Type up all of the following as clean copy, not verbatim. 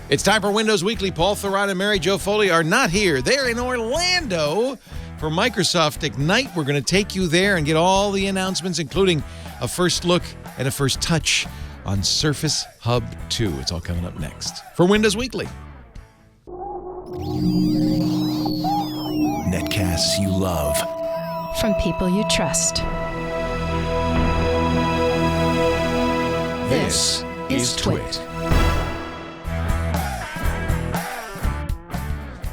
It's time for Windows Weekly. Paul Thurrott and Mary Jo Foley are not here. They're in Orlando for Microsoft Ignite. We're going to take you there and get all the announcements, including a first look and a first touch on Surface Hub 2. It's all coming up next for Windows Weekly. Netcasts you love. From people you trust. This is Twit.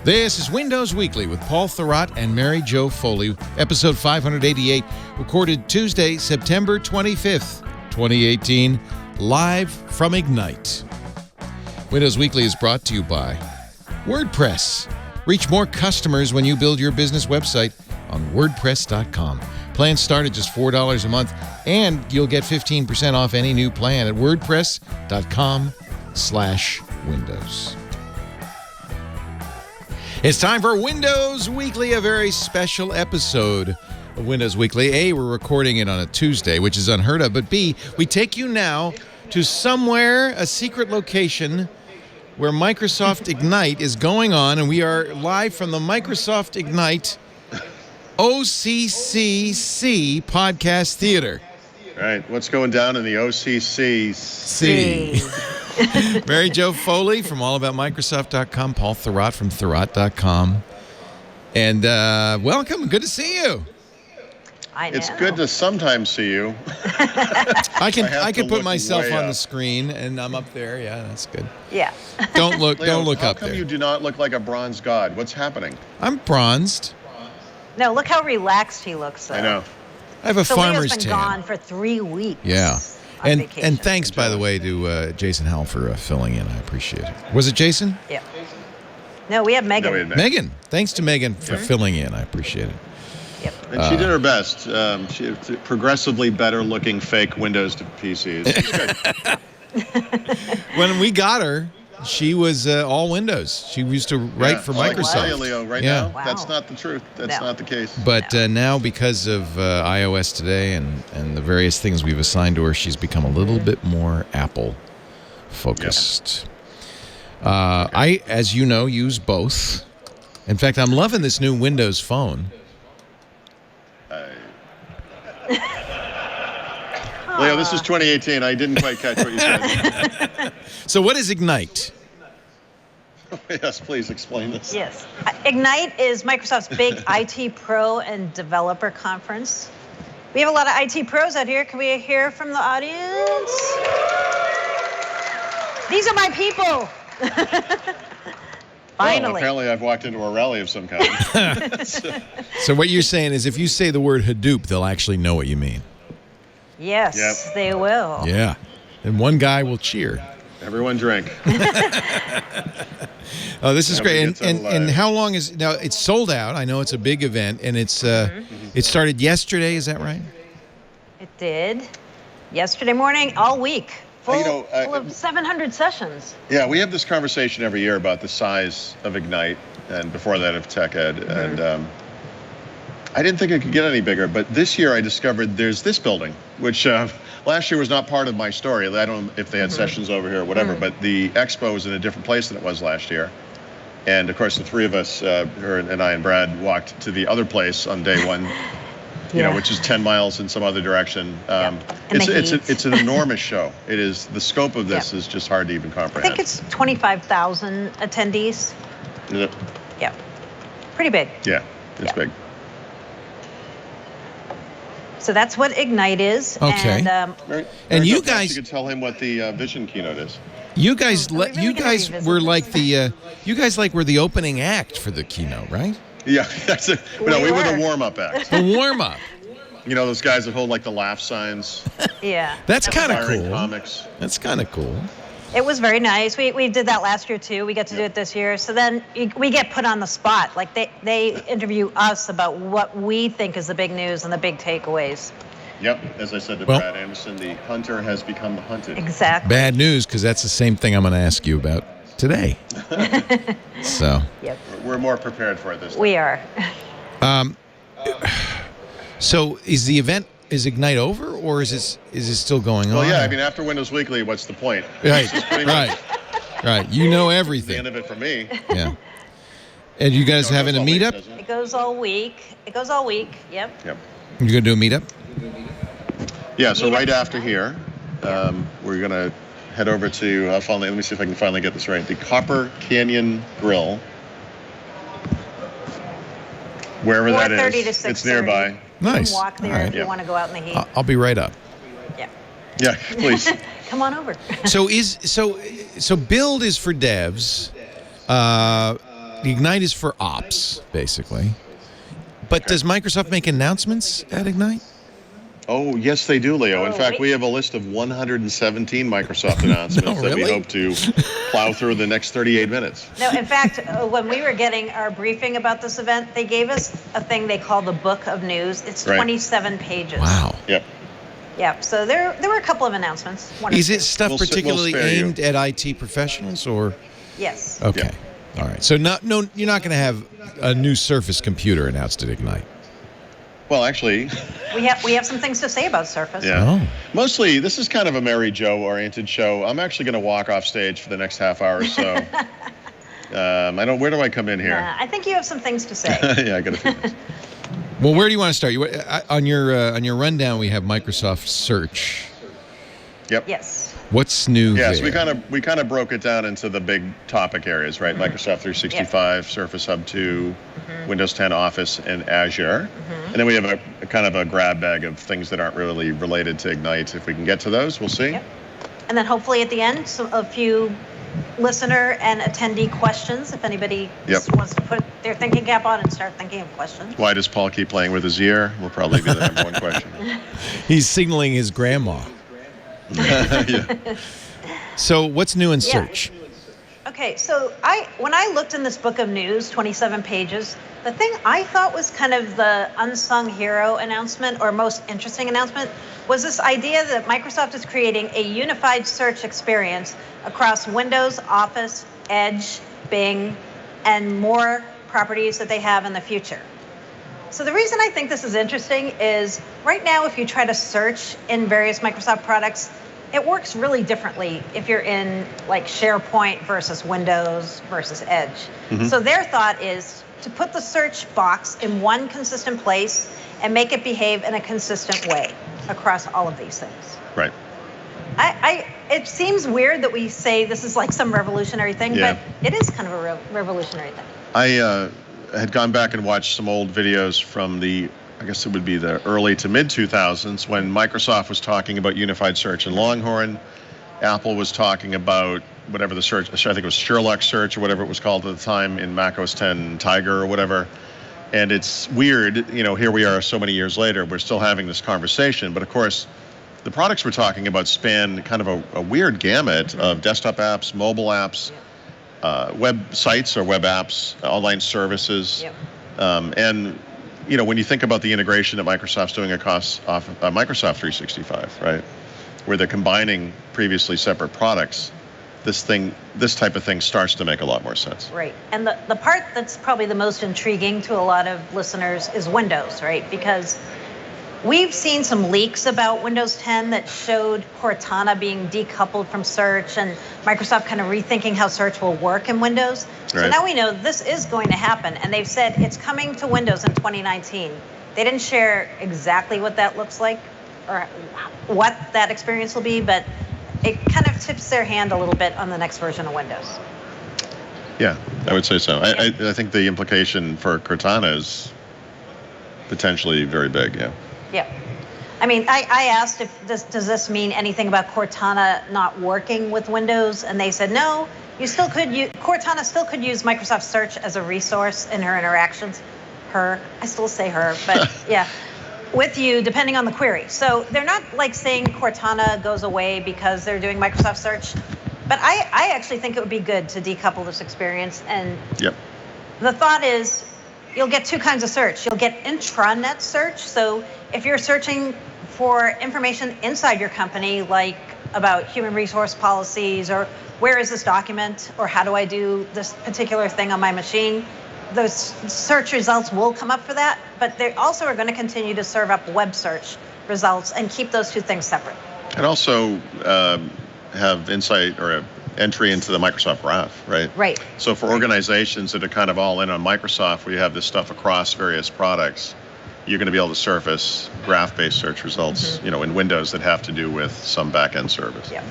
This is Windows Weekly with Paul Thurrott and Mary Jo Foley, episode 588, recorded Tuesday, September 25th, 2018, live from Ignite. Windows Weekly is brought to you by WordPress. Reach more customers when you build your business website on WordPress.com. Plans start at just $4 a month, and you'll get 15% off any new plan at WordPress.com/Windows. It's time for Windows Weekly, a very special episode of Windows Weekly. A, we're recording it on a Tuesday, which is unheard of, but B, we take you now to somewhere, a secret location, where Microsoft Ignite is going on, and we are live from the Microsoft Ignite OCCC Podcast Theater. All right, what's going down in the OCCC? Mary Jo Foley from allaboutmicrosoft.com, Paul Thurrott from Thurrott.com. And welcome, good to see you. I know. It's good to sometimes see you. I can put look myself way on the up. screen, and I'm up there. Yeah, that's good. Yeah. Don't look Leo, up how come there. you do not look like a bronze god? What's happening? I'm bronzed. No, look how relaxed he looks. Though. I know. I have a So farmer's Leo's been tan. gone for 3 weeks. Yeah. on And vacation. thanks, by the way, to Jason Howell for filling in. I appreciate it. Was it Jason? Yeah. No, we have Megan. No, we didn't. Megan. Thanks to Megan for filling in. I appreciate it. Yep. And she did her best. She progressively better looking fake Windows to PCs. It's good. When we got her, she was all Windows. She used to write for I can Microsoft. tell you, Leo, right Yeah. now, Wow. that's not the truth. That's No. not the case. But now, because of iOS today and the various things we've assigned to her, she's become a little bit more Apple focused. I, as you know, use both. In fact, I'm loving this new Windows phone. Leo, this is 2018. I didn't quite catch what you said. So what is Ignite? Yes, please explain this. Yes. Ignite is Microsoft's big IT pro and developer conference. We have a lot of IT pros out here. Can we hear from the audience? These are my people. Well, Finally. apparently I've walked into a rally of some kind. So what you're saying is if you say the word Hadoop, they'll actually know what you mean. Yes, Yep. they will. Yeah. And one guy will cheer. Everyone drink. Oh, this is Nobody great. gets And alive. how long is now? It's sold out. I know it's a big event, and it's it started yesterday. Is that right? It did. Yesterday morning, all week. Full, You know, full of 700 sessions. Yeah, we have this conversation every year about the size of Ignite, and before that of Tech Ed. And I didn't think it could get any bigger, but this year I discovered there's this building, which last year was not part of my story. I don't know if they had sessions over here or whatever, but the expo was in a different place than it was last year. And of course, the three of us, her and I and Brad, walked to the other place on day one, you know, Yeah. which is 10 miles in some other direction. And the heat. It's an enormous show. It is, the scope of this Yeah. is just hard to even I comprehend. think it's 25,000 attendees. Yeah, Yeah. Pretty big. yeah, it's Yeah. big. So that's what Ignite is. Okay. And Right. And you Perhaps guys- you could tell him what the Vision keynote is. You guys, Are we really you gonna guys revisit were this? like were the opening act for the keynote, right? Yeah, that's it. No, We we were the were. warm-up act. The warm up. You know, those guys that hold like the laugh signs, yeah. That's That was- kind of firing cool. comics. That's kind of cool. It was very nice. We did that last year too. We got to do it this year. So then we get put on the spot. Like they interview us about what we think is the big news and the big takeaways. Yep, as I said to Well- Brad Anderson, the hunter has become the hunted. Exactly. Bad news, because that's the same thing I'm going to ask you about today. So, Yep. We're more prepared for it this time. We are. so is the event, is Ignite over, or is it still going on? Well, yeah, I mean, after Windows Weekly, what's the point? Right, This is pretty much- right. Right. You know The everything. end of it for me. Yeah. And you guys No, it having a goes all week, meetup? doesn't it? It goes all week. It goes all week. Yep. Yep. You're going to do a meetup? Yeah, so Meetup right after tonight. here, we're going to head over to, let me see if I can finally get this right, the Copper Canyon Grill. Wherever that 4:30 to is, 6:30. it's nearby. You Nice. can walk there All right. if you Yeah. want to go out in the heat. I'll be right up. Yeah. Yeah, please. Come on over. So build is for devs. Ignite is for ops, basically. But does Microsoft make announcements at Ignite? Oh, yes, they do, Leo. In Oh, fact, wait. we have a list of 117 Microsoft announcements No, that we really? hope to plow through the next 38 minutes. No, in fact, when we were getting our briefing about this event, they gave us a thing they call the Book of News. It's Right. 27 pages. Wow. Yep. Yeah, so there were a couple of announcements. One or Is two. it stuff We'll particularly spare you. aimed at IT professionals or? Yes. Okay. All right. So you're not going to have a new Surface computer announced at Ignite. Well, actually, We have some things to say about Surface. yeah. Oh. Mostly, this is kind of a Mary Jo-oriented show. I'm actually going to walk off stage for the next half hour or so. Where do I come in here? I think you have some things to say. Yeah, I got a few minutes. Well, where do you want to start? On your rundown, we have Microsoft Search. Yep. Yes. What's new Yes, there? we kind of broke it down into the big topic areas, right? Microsoft 365, Surface Hub 2, Windows 10 Office, and Azure. And then we have a kind of a grab bag of things that aren't really related to Ignite. If we can get to those, we'll see. Yep. And then hopefully at the end, a few listener and attendee questions. If anybody just wants to put their thinking cap on and start thinking of questions. Why does Paul keep playing with his ear? Will probably be the number one question. He's signaling his grandma. Yeah. So what's new in Yeah. Search? Okay, so when I looked in this book of news, 27 pages, the thing I thought was kind of the unsung hero announcement or most interesting announcement was this idea that Microsoft is creating a unified search experience across Windows, Office, Edge, Bing, and more properties that they have in the future. So the reason I think this is interesting is right now, if you try to search in various Microsoft products, it works really differently if you're in like SharePoint versus Windows versus Edge. So their thought is to put the search box in one consistent place and make it behave in a consistent way across all of these things. Right. It seems weird that we say this is like some revolutionary thing, Yeah. but it is kind of a revolutionary thing. I had gone back and watched some old videos from I guess it would be the early to mid 2000s when Microsoft was talking about unified search in Longhorn. Apple was talking about whatever the search, I think it was Sherlock search or whatever it was called at the time in Mac OS 10 Tiger or whatever. And it's weird, here we are so many years later, we're still having this conversation. But of course, the products we're talking about span kind of a weird gamut of desktop apps, mobile apps, websites or web apps, online services. Yep. And when you think about the integration that Microsoft's doing across Microsoft 365, right, where they're combining previously separate products, this type of thing starts to make a lot more sense. Right. And the part that's probably the most intriguing to a lot of listeners is Windows, right? Because we've seen some leaks about Windows 10 that showed Cortana being decoupled from search and Microsoft kind of rethinking how search will work in Windows. So Right. now we know this is going to happen. And they've said it's coming to Windows in 2019. They didn't share exactly what that looks like or what that experience will be, but it kind of tips their hand a little bit on the next version of Windows. Yeah, I would say so. I think the implication for Cortana is potentially very big, yeah. Yeah. I mean, I asked does this mean anything about Cortana not working with Windows? And they said, no, Cortana still could use Microsoft Search as a resource in her interactions. I still say her, but yeah, with you, depending on the query. So they're not like saying Cortana goes away because they're doing Microsoft Search. But I actually think it would be good to decouple this experience. And Yep. the thought is you'll get two kinds of search. You'll get intranet search. So if you're searching for information inside your company, like about human resource policies or where is this document or how do I do this particular thing on my machine, those search results will come up for that. But they also are going to continue to serve up web search results and keep those two things separate. And also have insight or entry into the Microsoft graph, right? Right. So for organizations that are kind of all in on Microsoft, where you have this stuff across various products, you're going to be able to surface graph-based search results, in Windows that have to do with some back-end service. Yeah.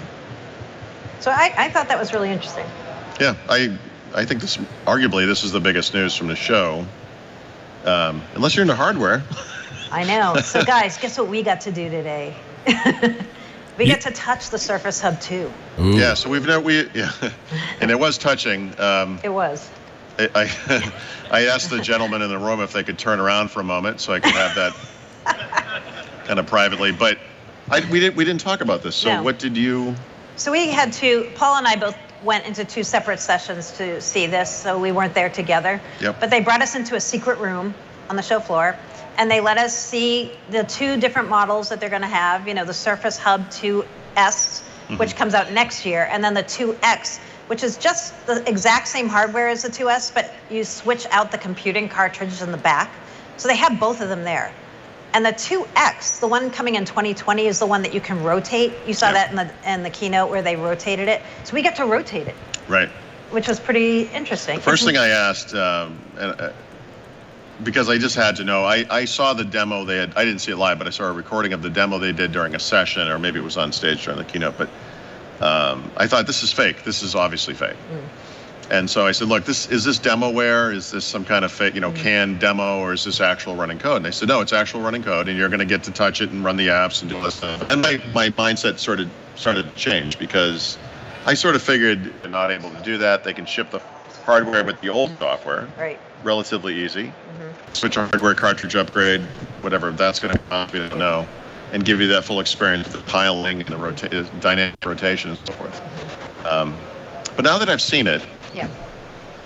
So I thought that was really interesting. Yeah, I think this is the biggest news from the show, unless you're into hardware. I know. So guys, guess what we got to do today? We get to touch the Surface Hub 2. Ooh. Yeah, so and it was touching. It was. I asked the gentleman in the room if they could turn around for a moment so I could have that kind of privately. But we didn't talk about this. So No. what did you? So Paul and I both went into 2 separate sessions to see this, so we weren't there together. Yep. But they brought us into a secret room on the show floor, and they let us see the 2 different models that they're going to have. The Surface Hub 2S, which comes out next year, and then the 2X, which is just the exact same hardware as the 2S, but you switch out the computing cartridge in the back. So they have both of them there. And the 2X, the one coming in 2020, is the one that you can rotate. You saw that in the keynote where they rotated it. So we get to rotate it. Right. Which was pretty interesting. The first thing I asked, because I just had to know, I saw the demo they had. I didn't see it live, but I saw a recording of the demo they did during a session, or maybe it was on stage during the keynote. But I thought, this is fake. This is obviously fake. And so I said, look, is this demoware? Is this some kind of fake, canned demo, or is this actual running code? And they said, no, it's actual running code, and you're going to get to touch it and run the apps and do this stuff. And my mindset sort of started to change, because I sort of figured they're not able to do that. They can ship the hardware, but the old software, Right. relatively easy. Switch a hardware cartridge upgrade, whatever that's going to cost, we don't know, and give you that full experience of the tiling and the dynamic rotation and so forth. But now that I've seen it, Yeah.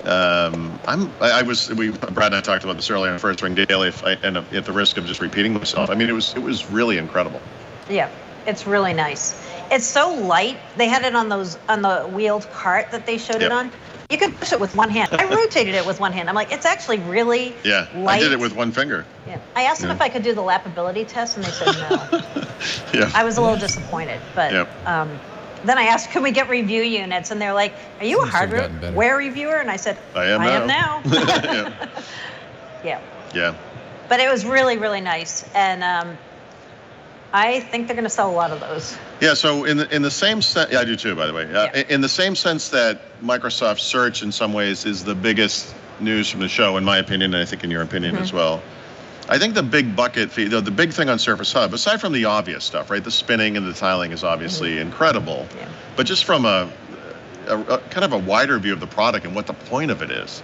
Brad and I talked about this earlier on First Ring Daily. And at the risk of just repeating myself, I mean, it was really incredible. Yeah. It's really nice. It's so light. They had it on the wheeled cart that they showed it on. You could push it with one hand. I rotated it with one hand. I'm like, it's actually really light. I did it with one finger. Yeah. I asked them if I could do the lappability test, and they said no. Yeah. I was a little disappointed, but then I asked, can we get review units? And they're like, are you a Seems to have gotten better. hardware reviewer? And I said, I am now. Yeah. Yeah. But it was really, really nice. And I think they're going to sell a lot of those. Yeah, so in the same sense, I do too, by the way. In the same sense that Microsoft Search in some ways is the biggest news from the show, in my opinion, and I think in your opinion as well. I think the big bucket, the big thing on Surface Hub, aside from the obvious stuff, right? The spinning and the tiling is obviously incredible. Yeah. But just from a kind of a wider view of the product and what the point of it is,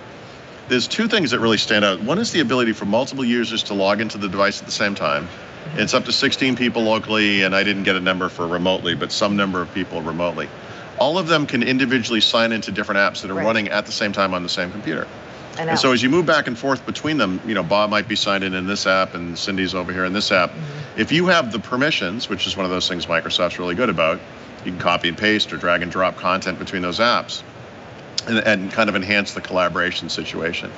there's 2 things that really stand out. One is the ability for multiple users to log into the device at the same time. It's up to 16 people locally, and I didn't get a number for remotely, but some number of people remotely. All of them can individually sign into different apps that are running at the same time on the same computer. And so as you move back and forth between them, Bob might be signed in this app, and Cindy's over here in this app. If you have the permissions, which is one of those things Microsoft's really good about, you can copy and paste or drag and drop content between those apps and kind of enhance the collaboration situation.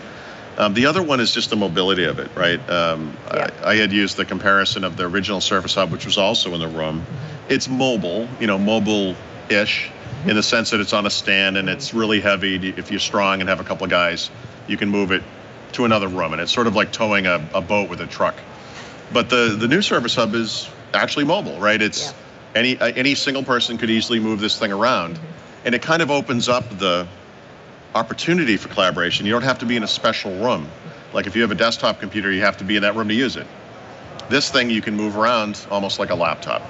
The other one is just the mobility of it, right? I had used the comparison of the original Surface Hub, which was also in the room. It's mobile, mobile-ish, in the sense that it's on a stand and it's really heavy. If you're strong and have a couple of guys, you can move it to another room, and it's sort of like towing a boat with a truck. But the new Surface Hub is actually mobile, right? It's any single person could easily move this thing around, and it kind of opens up the opportunity for collaboration. You don't have to be in a special room. Like if you have a desktop computer, you have to be in that room to use it. This thing you can move around almost like a laptop.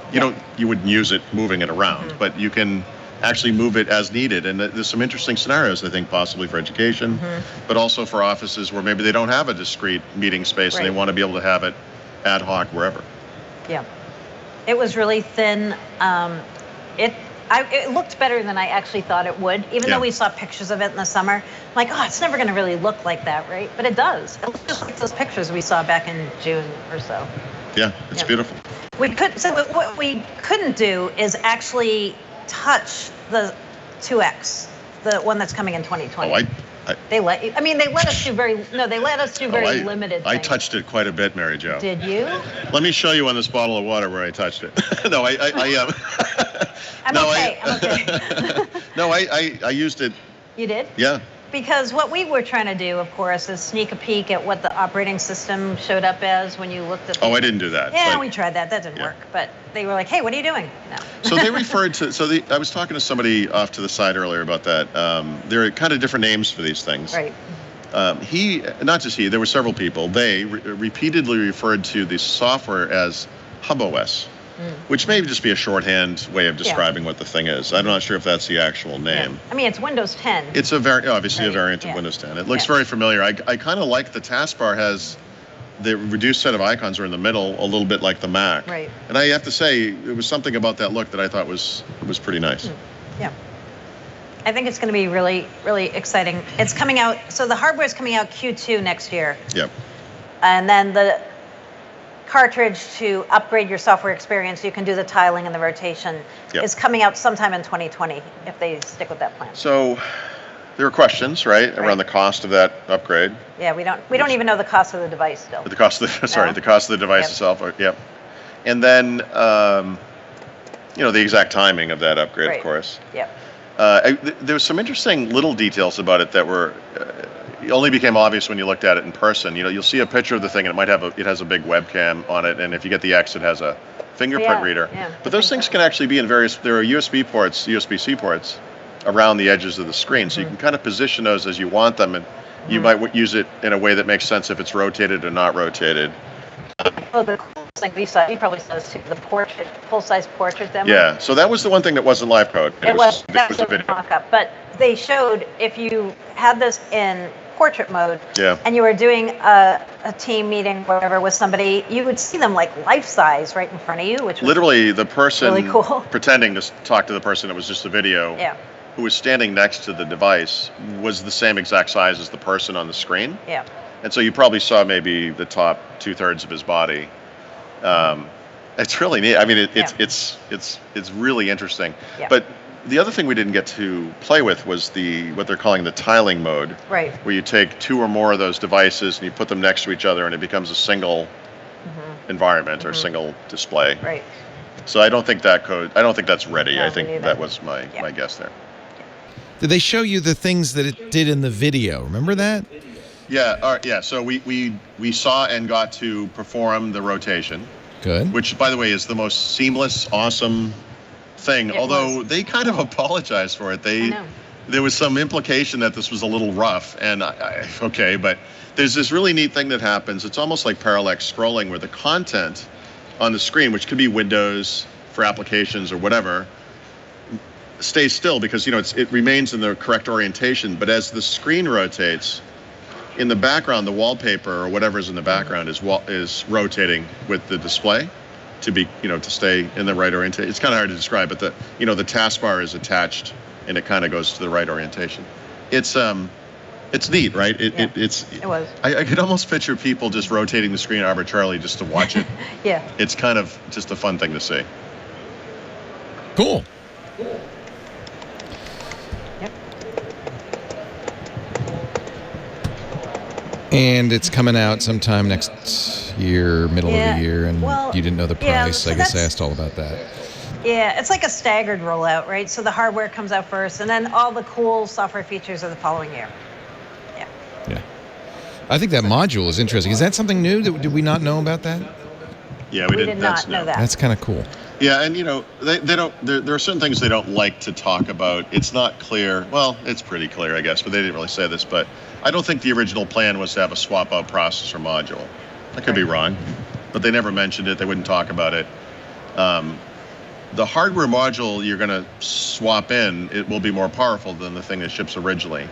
You wouldn't use it moving it around, but you can actually move it as needed. And there's some interesting scenarios, I think, possibly for education, but also for offices where maybe they don't have a discrete meeting space and they want to be able to have it ad hoc wherever. Yeah. It was really thin. It looked better than I actually thought it would, even though we saw pictures of it in the summer. I'm like, oh, it's never going to really look like that, right? But it does. It looks just like those pictures we saw back in June or so. Yeah, it's beautiful. So what we couldn't do is actually touch the 2X, the one that's coming in 2020. Oh, They let you. I mean, they let us do very limited things. I touched it quite a bit, Mary Jo. Did you? Let me show you on this bottle of water where I touched it. No, I'm okay. No, I used it. You did? Yeah. Because what we were trying to do, of course, is sneak a peek at what the operating system showed up as when you looked at. I didn't do that. Yeah, we tried that. That didn't work. But they were like, "Hey, what are you doing?" No. So they referred to. I was talking to somebody off to the side earlier about that. There are kind of different names for these things. Right. Not just he. There were several people. They repeatedly referred to the software as HubOS. Which may just be a shorthand way of describing what the thing is. I'm not sure if that's the actual name. Yeah. I mean, it's Windows 10. It's obviously a variant of Windows 10. It looks very familiar. I kind of like the taskbar has the reduced set of icons are in the middle, a little bit like the Mac. Right. And I have to say, it was something about that look that I thought was pretty nice. Yeah. I think it's going to be really, really exciting. It's coming out. So the hardware is coming out Q2 next year. Yep. And then the cartridge to upgrade your software experience so you can do the tiling and the rotation is coming out sometime in 2020 if they stick with that plan. So there are questions, right, around the cost of that upgrade. Yeah, we don't even know the cost of the device still. The cost of the the cost of the device itself. Yep. And then the exact timing of that upgrade, of course. Yep. There was some interesting little details about it that were only became obvious when you looked at it in person. You'll see a picture of the thing, and it has a big webcam on it, and if you get the X, it has a fingerprint reader. Yeah, but those things can actually be in various. There are USB-C ports around the edges of the screen, so you can kind of position those as you want them, and you might use it in a way that makes sense if it's rotated or not rotated. Oh, the cool thing you probably saw this too, the portrait, full-size portrait demo. Yeah, so that was the one thing that wasn't live code. That was a a video. mock-up, but they showed if you had this in portrait mode Yeah. and you were doing a team meeting, whatever, with somebody, you would see them like life-size right in front of you, which was literally the person really cool. pretending to talk to the person. It was just a video. Yeah. Who was standing next to the device was the same exact size as the person on the screen. Yeah. And so you probably saw maybe the top 2/3 of his body. It's really neat. I mean, it's really interesting. Yeah. But the other thing we didn't get to play with was what they're calling the tiling mode. Right. Where you take two or more of those devices and you put them next to each other, and it becomes a single environment or a single display. Right. So I don't think that's ready. No, I think me neither. that was my guess there. Did they show you the things that it did in the video? Remember that? Yeah. So we saw and got to perform the rotation. Good. Which, by the way, is the most seamless, awesome thing. Although they kind of apologized for it. I know. There was some implication that this was a little rough, and but there's this really neat thing that happens. It's almost like parallax scrolling, where the content on the screen, which could be windows for applications or whatever, stays still because it remains in the correct orientation. But as the screen rotates, in the background, the wallpaper or whatever's in the background is rotating with the display to be to stay in the right orientation. It's kind of hard to describe, but the taskbar is attached and it kind of goes to the right orientation. It's neat, right? It was. I could almost picture people just rotating the screen arbitrarily just to watch it. Yeah. It's kind of just a fun thing to see. Cool. And it's coming out sometime next year, middle of the year, and you didn't know the price. So I guess I asked all about that. Yeah, it's like a staggered rollout, right? So the hardware comes out first, and then all the cool software features are the following year. Yeah. I think that module is interesting. Is that something new? Did we not know about that? Yeah, we did not know that. That's kind of cool. Yeah, and they don't. There are certain things they don't like to talk about. It's not clear. Well, it's pretty clear, I guess, but they didn't really say this. But I don't think the original plan was to have a swap-out processor module. I could be wrong, but they never mentioned it. They wouldn't talk about it. The hardware module you're going to swap in, it will be more powerful than the thing that ships originally.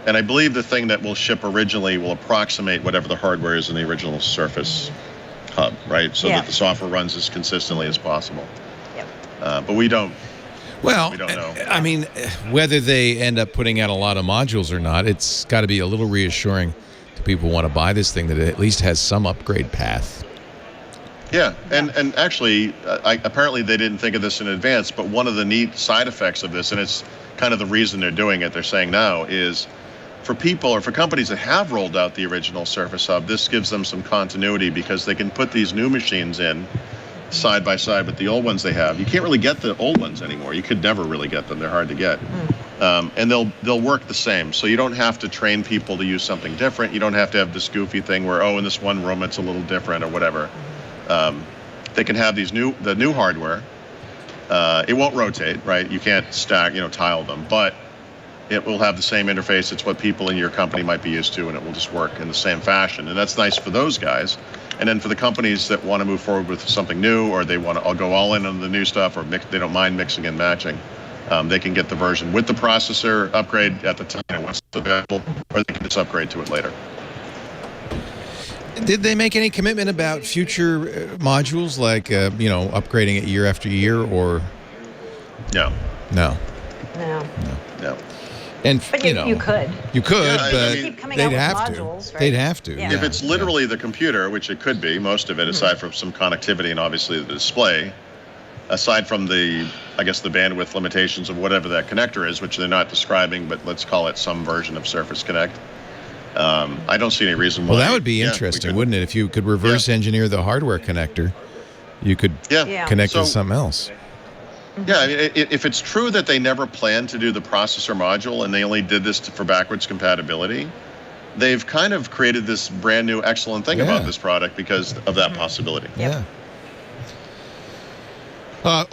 And I believe the thing that will ship originally will approximate whatever the hardware is in the original Surface hub, right? So that the software runs as consistently as possible. But we don't. Well, we don't know. I mean, whether they end up putting out a lot of modules or not, it's got to be a little reassuring to people who want to buy this thing that it at least has some upgrade path. Yeah, and actually, apparently they didn't think of this in advance, but one of the neat side effects of this, and it's kind of the reason they're doing it, they're saying now, is for people or for companies that have rolled out the original Surface Hub, this gives them some continuity because they can put these new machines in side by side with the old ones they have. You can't really get the old ones anymore. You could never really get them. They're hard to get. And they'll work the same. So you don't have to train people to use something different. You don't have to have this goofy thing where, oh, in this one room it's a little different or whatever. They can have the new hardware. It won't rotate, right? You can't stack, tile them, but it will have the same interface. It's what people in your company might be used to, and it will just work in the same fashion. And that's nice for those guys. And then for the companies that want to move forward with something new, or they want to go all in on the new stuff, or they don't mind mixing and matching, they can get the version with the processor upgrade at the time once it's available, or they can just upgrade to it later. Did they make any commitment about future modules, like upgrading it year after year, or No. no? No. And But you could. You could, Yeah, but Keep coming they'd out with have modules, to. right? They'd have to. Yeah. If it's literally the computer, which it could be, most of it, aside from some connectivity and obviously the display, aside from the bandwidth limitations of whatever that connector is, which they're not describing, but let's call it some version of Surface Connect. I don't see any reason why. Well, that would be we interesting, could- wouldn't it? If you could reverse engineer the hardware connector, you could Yeah. connect So- to something else. Yeah, I mean, if it's true that they never planned to do the processor module and they only did this for backwards compatibility, they've kind of created this brand new excellent thing about this product because of that possibility. Yeah.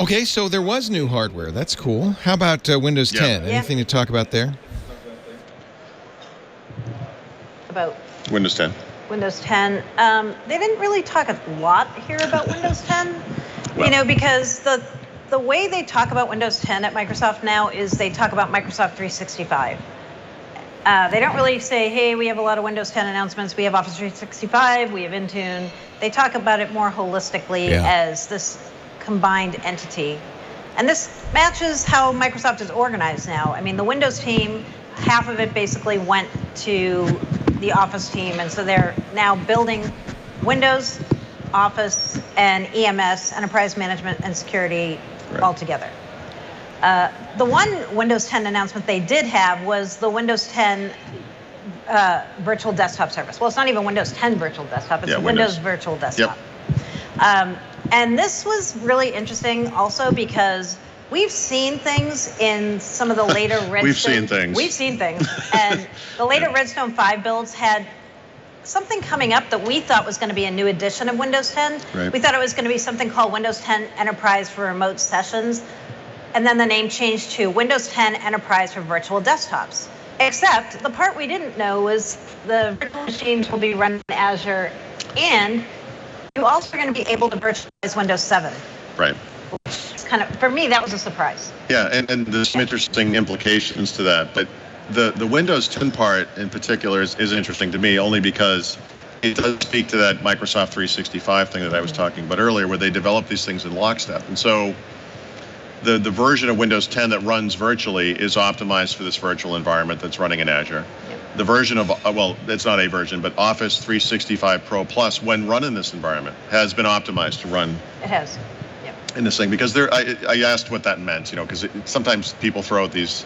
Okay, so there was new hardware. That's cool. How about Windows 10? Yeah. Anything to talk about there? About Windows 10. Windows 10. They didn't really talk a lot here about Windows 10, Well- because the way they talk about Windows 10 at Microsoft now is they talk about Microsoft 365. They don't really say, hey, we have a lot of Windows 10 announcements. We have Office 365. We have Intune. They talk about it more holistically as this combined entity. And this matches how Microsoft is organized now. I mean, the Windows team, half of it basically went to the Office team. And so they're now building Windows, Office, and EMS, Enterprise Management and Security, all together. The one Windows 10 announcement they did have was the Windows 10 virtual desktop service. Well, it's not even Windows 10 virtual desktop, it's Windows Virtual Desktop. Yep. And this was really interesting also because we've seen things in some of the later Redstone. We've seen things. We've seen things. And the later Redstone 5 builds had something coming up that we thought was going to be a new edition of Windows 10. Right. We thought it was going to be something called Windows 10 Enterprise for remote sessions. And then the name changed to Windows 10 Enterprise for virtual desktops. Except the part we didn't know was the virtual machines will be running in Azure, and you also are going to be able to virtualize Windows 7. Right. It's kind of, for me, that was a surprise. Yeah, and there's some interesting implications to that. But the Windows 10 part in particular is interesting to me only because it does speak to that Microsoft 365 thing that I was talking about earlier, where they develop these things in lockstep. And so the version of Windows 10 that runs virtually is optimized for this virtual environment that's running in Azure. Yep. The version of, well, it's not a version, but Office 365 Pro Plus, when run in this environment, has been optimized to run It has. Yep. in this thing. Because I asked what that meant, because sometimes people throw out these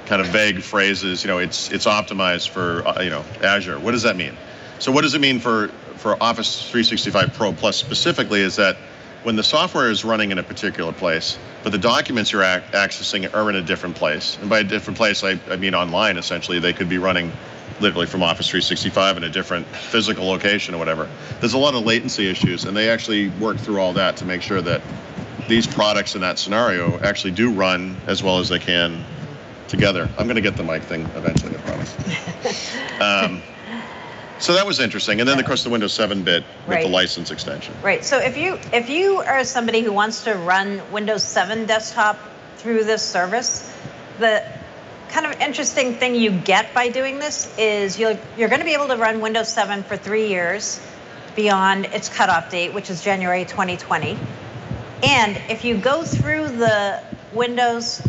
kind of vague phrases, it's optimized for, Azure. What does that mean? So what does it mean for Office 365 Pro Plus specifically is that when the software is running in a particular place, but the documents you're accessing are in a different place. And by a different place, I mean online, essentially. They could be running literally from Office 365 in a different physical location or whatever. There's a lot of latency issues, and they actually work through all that to make sure that these products in that scenario actually do run as well as they can together. I'm going to get the mic thing eventually, I promise. So that was interesting. And then, of course, the Windows 7-bit with the license extension. Right. So if you are somebody who wants to run Windows 7 desktop through this service, the kind of interesting thing you get by doing this is you're going to be able to run Windows 7 for 3 years beyond its cutoff date, which is January 2020. And if you go through the Windows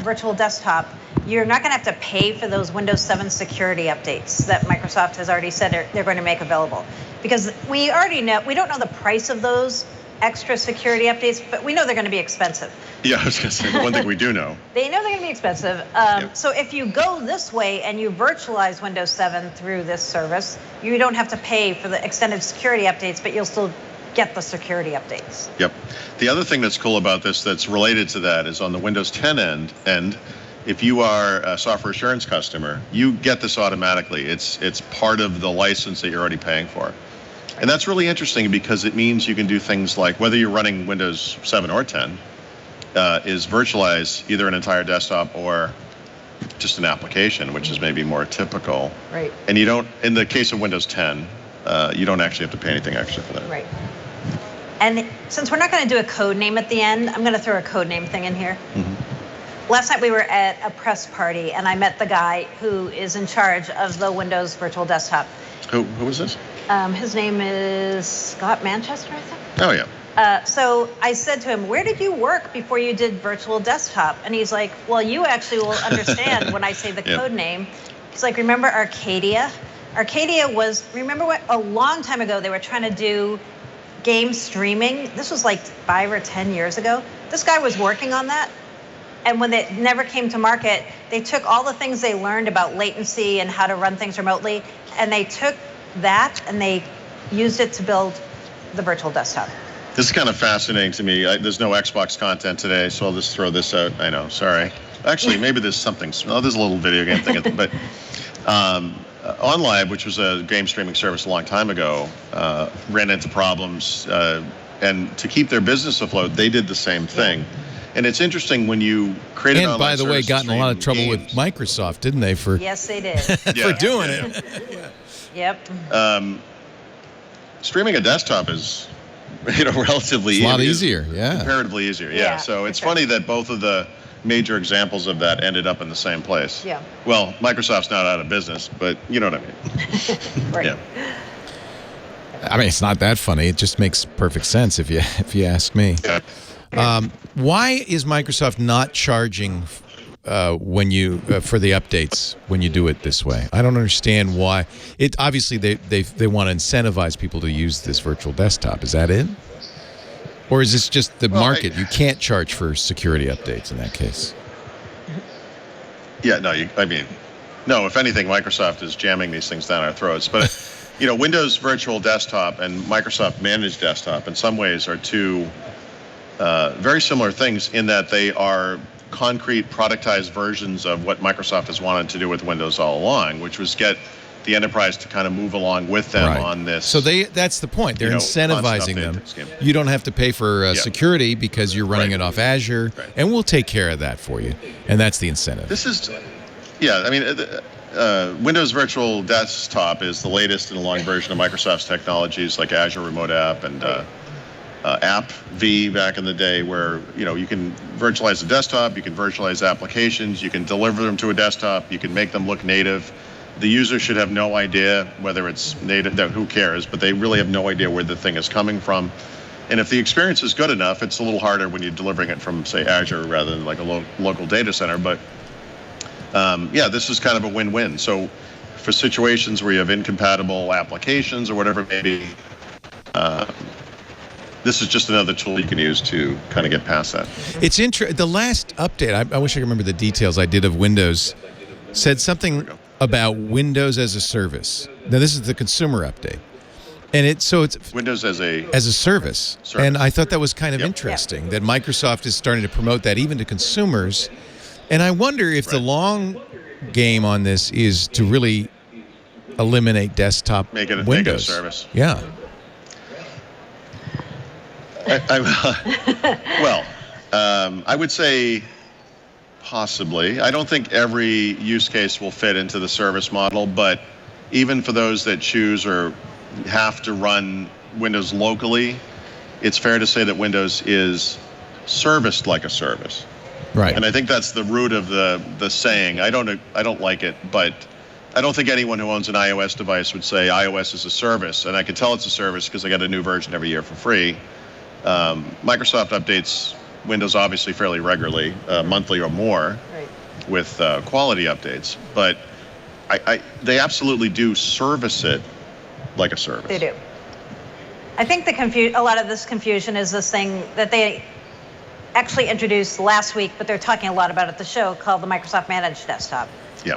virtual desktop, you're not going to have to pay for those Windows 7 security updates that Microsoft has already said they're going to make available. Because we already know, we don't know the price of those, extra security updates, but we know they're going to be expensive. Yeah, I was going to say, the one thing we do know. They know they're going to be expensive. So if you go this way and you virtualize Windows 7 through this service, you don't have to pay for the extended security updates, but you'll still get the security updates. Yep. The other thing that's cool about this that's related to that is on the Windows 10 end, if you are a software assurance customer, you get this automatically. It's part of the license that you're already paying for. And that's really interesting because it means you can do things like, whether you're running Windows 7 or 10, is virtualize either an entire desktop or just an application, which is maybe more typical. Right. And you don't, in the case of Windows 10, you don't actually have to pay anything extra for that. Right. And since we're not going to do a code name at the end, I'm going to throw a code name thing in here. Mm-hmm. Last night we were at a press party, and I met the guy who is in charge of the Windows Virtual Desktop. Who was this? His name is Scott Manchester, I think. Oh, yeah. So I said to him, where did you work before you did Virtual Desktop? And he's like, well, you actually will understand when I say the code name. He's like, remember Arcadia? Arcadia was, remember what, a long time ago, they were trying to do game streaming. This was like 5 or 10 years ago. This guy was working on that. And when it never came to market, they took all the things they learned about latency and how to run things remotely, and they took that and they used it to build the virtual desktop. This is kind of fascinating to me. There's no Xbox content today, so I'll just throw this out. I know, sorry. Actually, maybe there's something. Oh, there's a little video game thing. But OnLive, which was a game streaming service a long time ago, ran into problems. And to keep their business afloat, they did the same thing. And it's interesting when you create an online by the way, service got in a lot of trouble games. with Microsoft, didn't they? For Yes, they did. for doing it. Yep. Streaming a desktop is, relatively It's a lot easy. easier, yeah. Comparatively easier, yeah. Yeah, So for it's sure. funny that both of the major examples of that ended up in the same place. Yeah. Well, Microsoft's not out of business, but you know what I mean. Right. Yeah. I mean, it's not that funny. It just makes perfect sense if you ask me. Yeah. Why is Microsoft not charging when you for the updates when you do it this way? I don't understand why. It obviously they want to incentivize people to use this virtual desktop. Is that it? Or is this just the market? You can't charge for security updates in that case. Yeah, no, no, if anything, Microsoft is jamming these things down our throats. But, Windows Virtual Desktop and Microsoft Managed Desktop in some ways are two very similar things in that they are concrete productized versions of what Microsoft has wanted to do with Windows all along, which was get the enterprise to kind of move along with them on this. So that's the point. They're incentivizing them. Scheme. You don't have to pay for security because you're running it off Azure, and we'll take care of that for you. And that's the incentive. This is, Windows Virtual Desktop is the latest in a long version of Microsoft's technologies like Azure Remote App and App V back in the day, where you can virtualize the desktop, you can virtualize applications, you can deliver them to a desktop, you can make them look native. The user should have no idea whether it's native. Who cares? But they really have no idea where the thing is coming from. And if the experience is good enough, it's a little harder when you're delivering it from, say, Azure rather than like a local data center. But this is kind of a win-win. So for situations where you have incompatible applications or whatever it may be, this is just another tool you can use to kind of get past that. It's the last update, I wish I could remember the details I did of Windows, said something about Windows as a service. Now, this is the consumer update. And it's Windows as a service. And I thought that was kind of interesting that Microsoft is starting to promote that even to consumers. And I wonder if the long game on this is to really eliminate desktop Windows. Make it a service. Yeah. I would say possibly. I don't think every use case will fit into the service model, but even for those that choose or have to run Windows locally, it's fair to say that Windows is serviced like a service. Right. And I think that's the root of the saying. I don't like it, but I don't think anyone who owns an iOS device would say iOS is a service. And I can tell it's a service because I get a new version every year for free. Microsoft updates Windows obviously fairly regularly, monthly or more, with quality updates. But they absolutely do service it like a service. They do. I think a lot of this confusion is this thing that they actually introduced last week, but they're talking a lot about at the show, called the Microsoft Managed Desktop,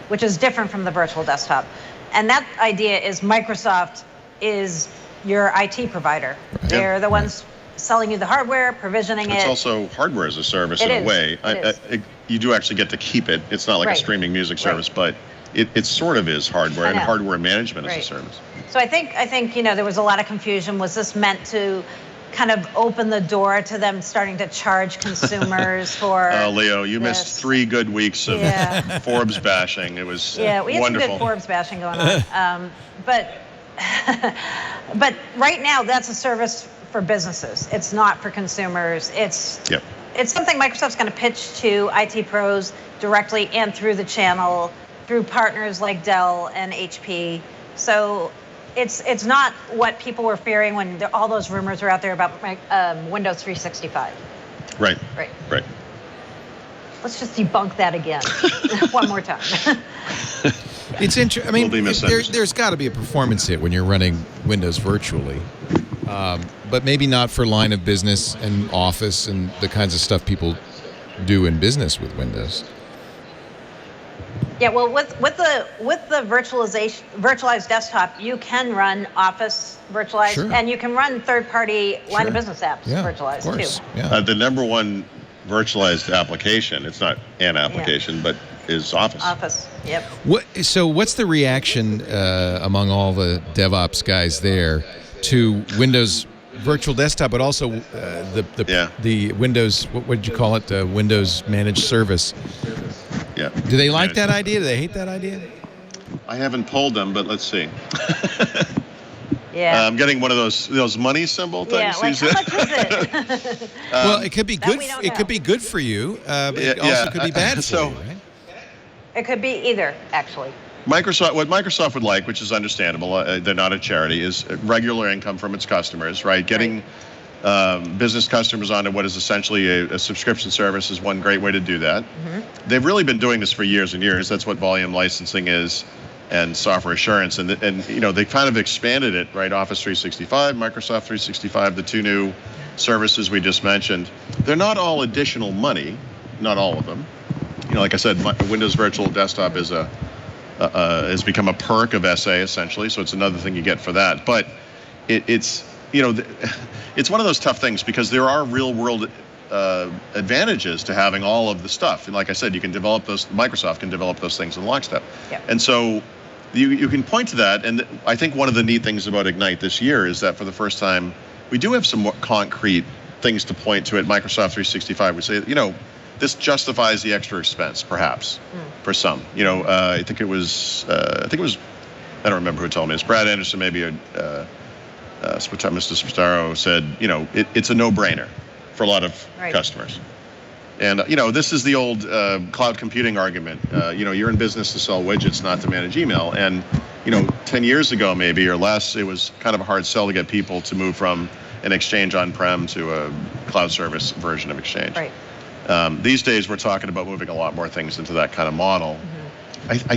which is different from the virtual desktop. And that idea is Microsoft is your IT provider. They're the ones selling you the hardware, provisioning it. It's also hardware as a service in a way. You do actually get to keep it. It's not like a streaming music service, but it sort of is hardware and hardware management as a service. So I think there was a lot of confusion. Was this meant to kind of open the door to them starting to charge consumers for? Leo, you missed 3 good weeks of Forbes bashing. It was we had wonderful. some good Forbes bashing going on. But right now, that's a service for businesses. It's not for consumers. It's something Microsoft's going to pitch to IT pros directly and through the channel, through partners like Dell and HP. So it's not what people were fearing when all those rumors were out there about Windows 365. Right. Let's just debunk that again one more time. It's interesting. I mean, there's got to be a performance hit when you're running Windows virtually, but maybe not for line of business and Office and the kinds of stuff people do in business with Windows. Yeah, well, with the virtualized desktop, you can run Office virtualized, and you can run third-party line of business apps virtualized too. Yeah. The number one virtualized application, it's not an application, but is Office. Office, yep. So what's the reaction among all the DevOps guys there to Windows Virtual Desktop, but also the Windows, what did you call it, Windows Managed Service? Yeah. Do they like that idea? Do they hate that idea? I haven't polled them, but let's see. Yeah. I'm getting one of those money symbol things. Yeah, like how much is it? Well, it could be good. It could be good for you, but it also could be bad for you, right? It could be either, actually. What Microsoft would like, which is understandable, they're not a charity, is regular income from its customers, right? Getting business customers onto what is essentially a subscription service is one great way to do that. Mm-hmm. They've really been doing this for years and years. That's what volume licensing is, and software assurance. And they kind of expanded it, right? Office 365, Microsoft 365, the 2 new services we just mentioned. They're not all additional money, not all of them. Like I said, Windows Virtual Desktop is has become a perk of SA essentially, so it's another thing you get for that. But it's one of those tough things because there are real world advantages to having all of the stuff. And like I said, Microsoft can develop those things in lockstep. Yep. And so you can point to that. And I think one of the neat things about Ignite this year is that for the first time, we do have some more concrete things to point to at Microsoft 365. We say, this justifies the extra expense, perhaps, for some. I think it was, I don't remember who told me. It's Brad Anderson, maybe, Mr. Spataro said, it's a no-brainer for a lot of customers. And, this is the old cloud computing argument. You're in business to sell widgets, not to manage email. And, 10 years ago, maybe, or less, it was kind of a hard sell to get people to move from an Exchange on-prem to a cloud service version of Exchange. Right. These days, we're talking about moving a lot more things into that kind of model. Mm-hmm. I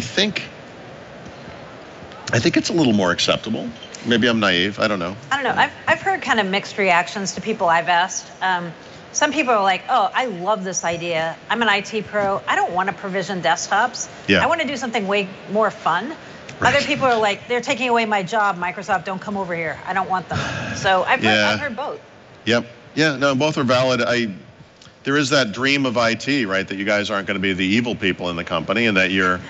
think it's a little more acceptable. Maybe I'm naive. I don't know. I've heard kind of mixed reactions to people I've asked. Some people are like, oh, I love this idea. I'm an IT pro. I don't want to provision desktops. I want to do something way more fun. Right. Other people are like, they're taking away my job. Microsoft, don't come over here. I don't want them. So I've heard both. Yep. Yeah, no, both are valid. There is that dream of IT, right, that you guys aren't going to be the evil people in the company and that you're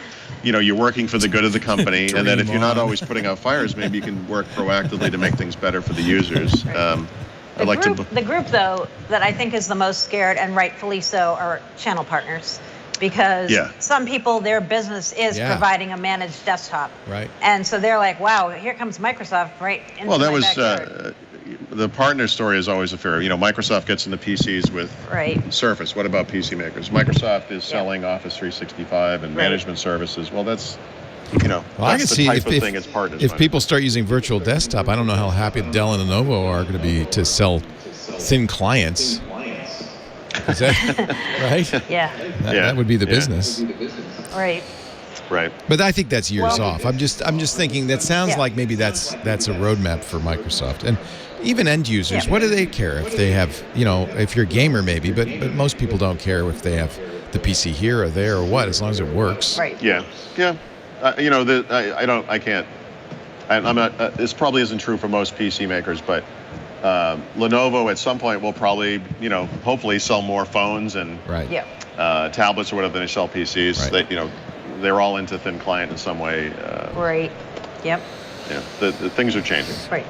working for the good of the company and that if you're not always putting out fires, maybe you can work proactively to make things better for the users. The group, though, that I think is the most scared, and rightfully so, are channel partners. Because some people, their business is providing a managed desktop. Right. And so they're like, wow, here comes Microsoft right into my backyard. The partner story is always a fair. Microsoft gets into PCs with Surface. What about PC makers? Microsoft is selling Office 365 and management services. Well, that's, well, I can see if people start using virtual desktop, I don't know how happy Dell and Lenovo are going to be to sell thin clients. Is that right? Yeah. That would be the business. Right. Right. But I think that's years Well- off. I'm just thinking that sounds Yeah. like maybe that's a roadmap for Microsoft. And even end users, Yeah. what do they care if they have, if you're a gamer maybe, but most people don't care if they have the PC here or there or what, as long as it works. Right. Yeah. I can't. I'm not. This probably isn't true for most PC makers, but Lenovo at some point will probably, hopefully sell more phones and Right. Yeah. tablets or whatever than they sell PCs. Right. They're all into thin client in some way. Right. Yep. The things are changing. Right.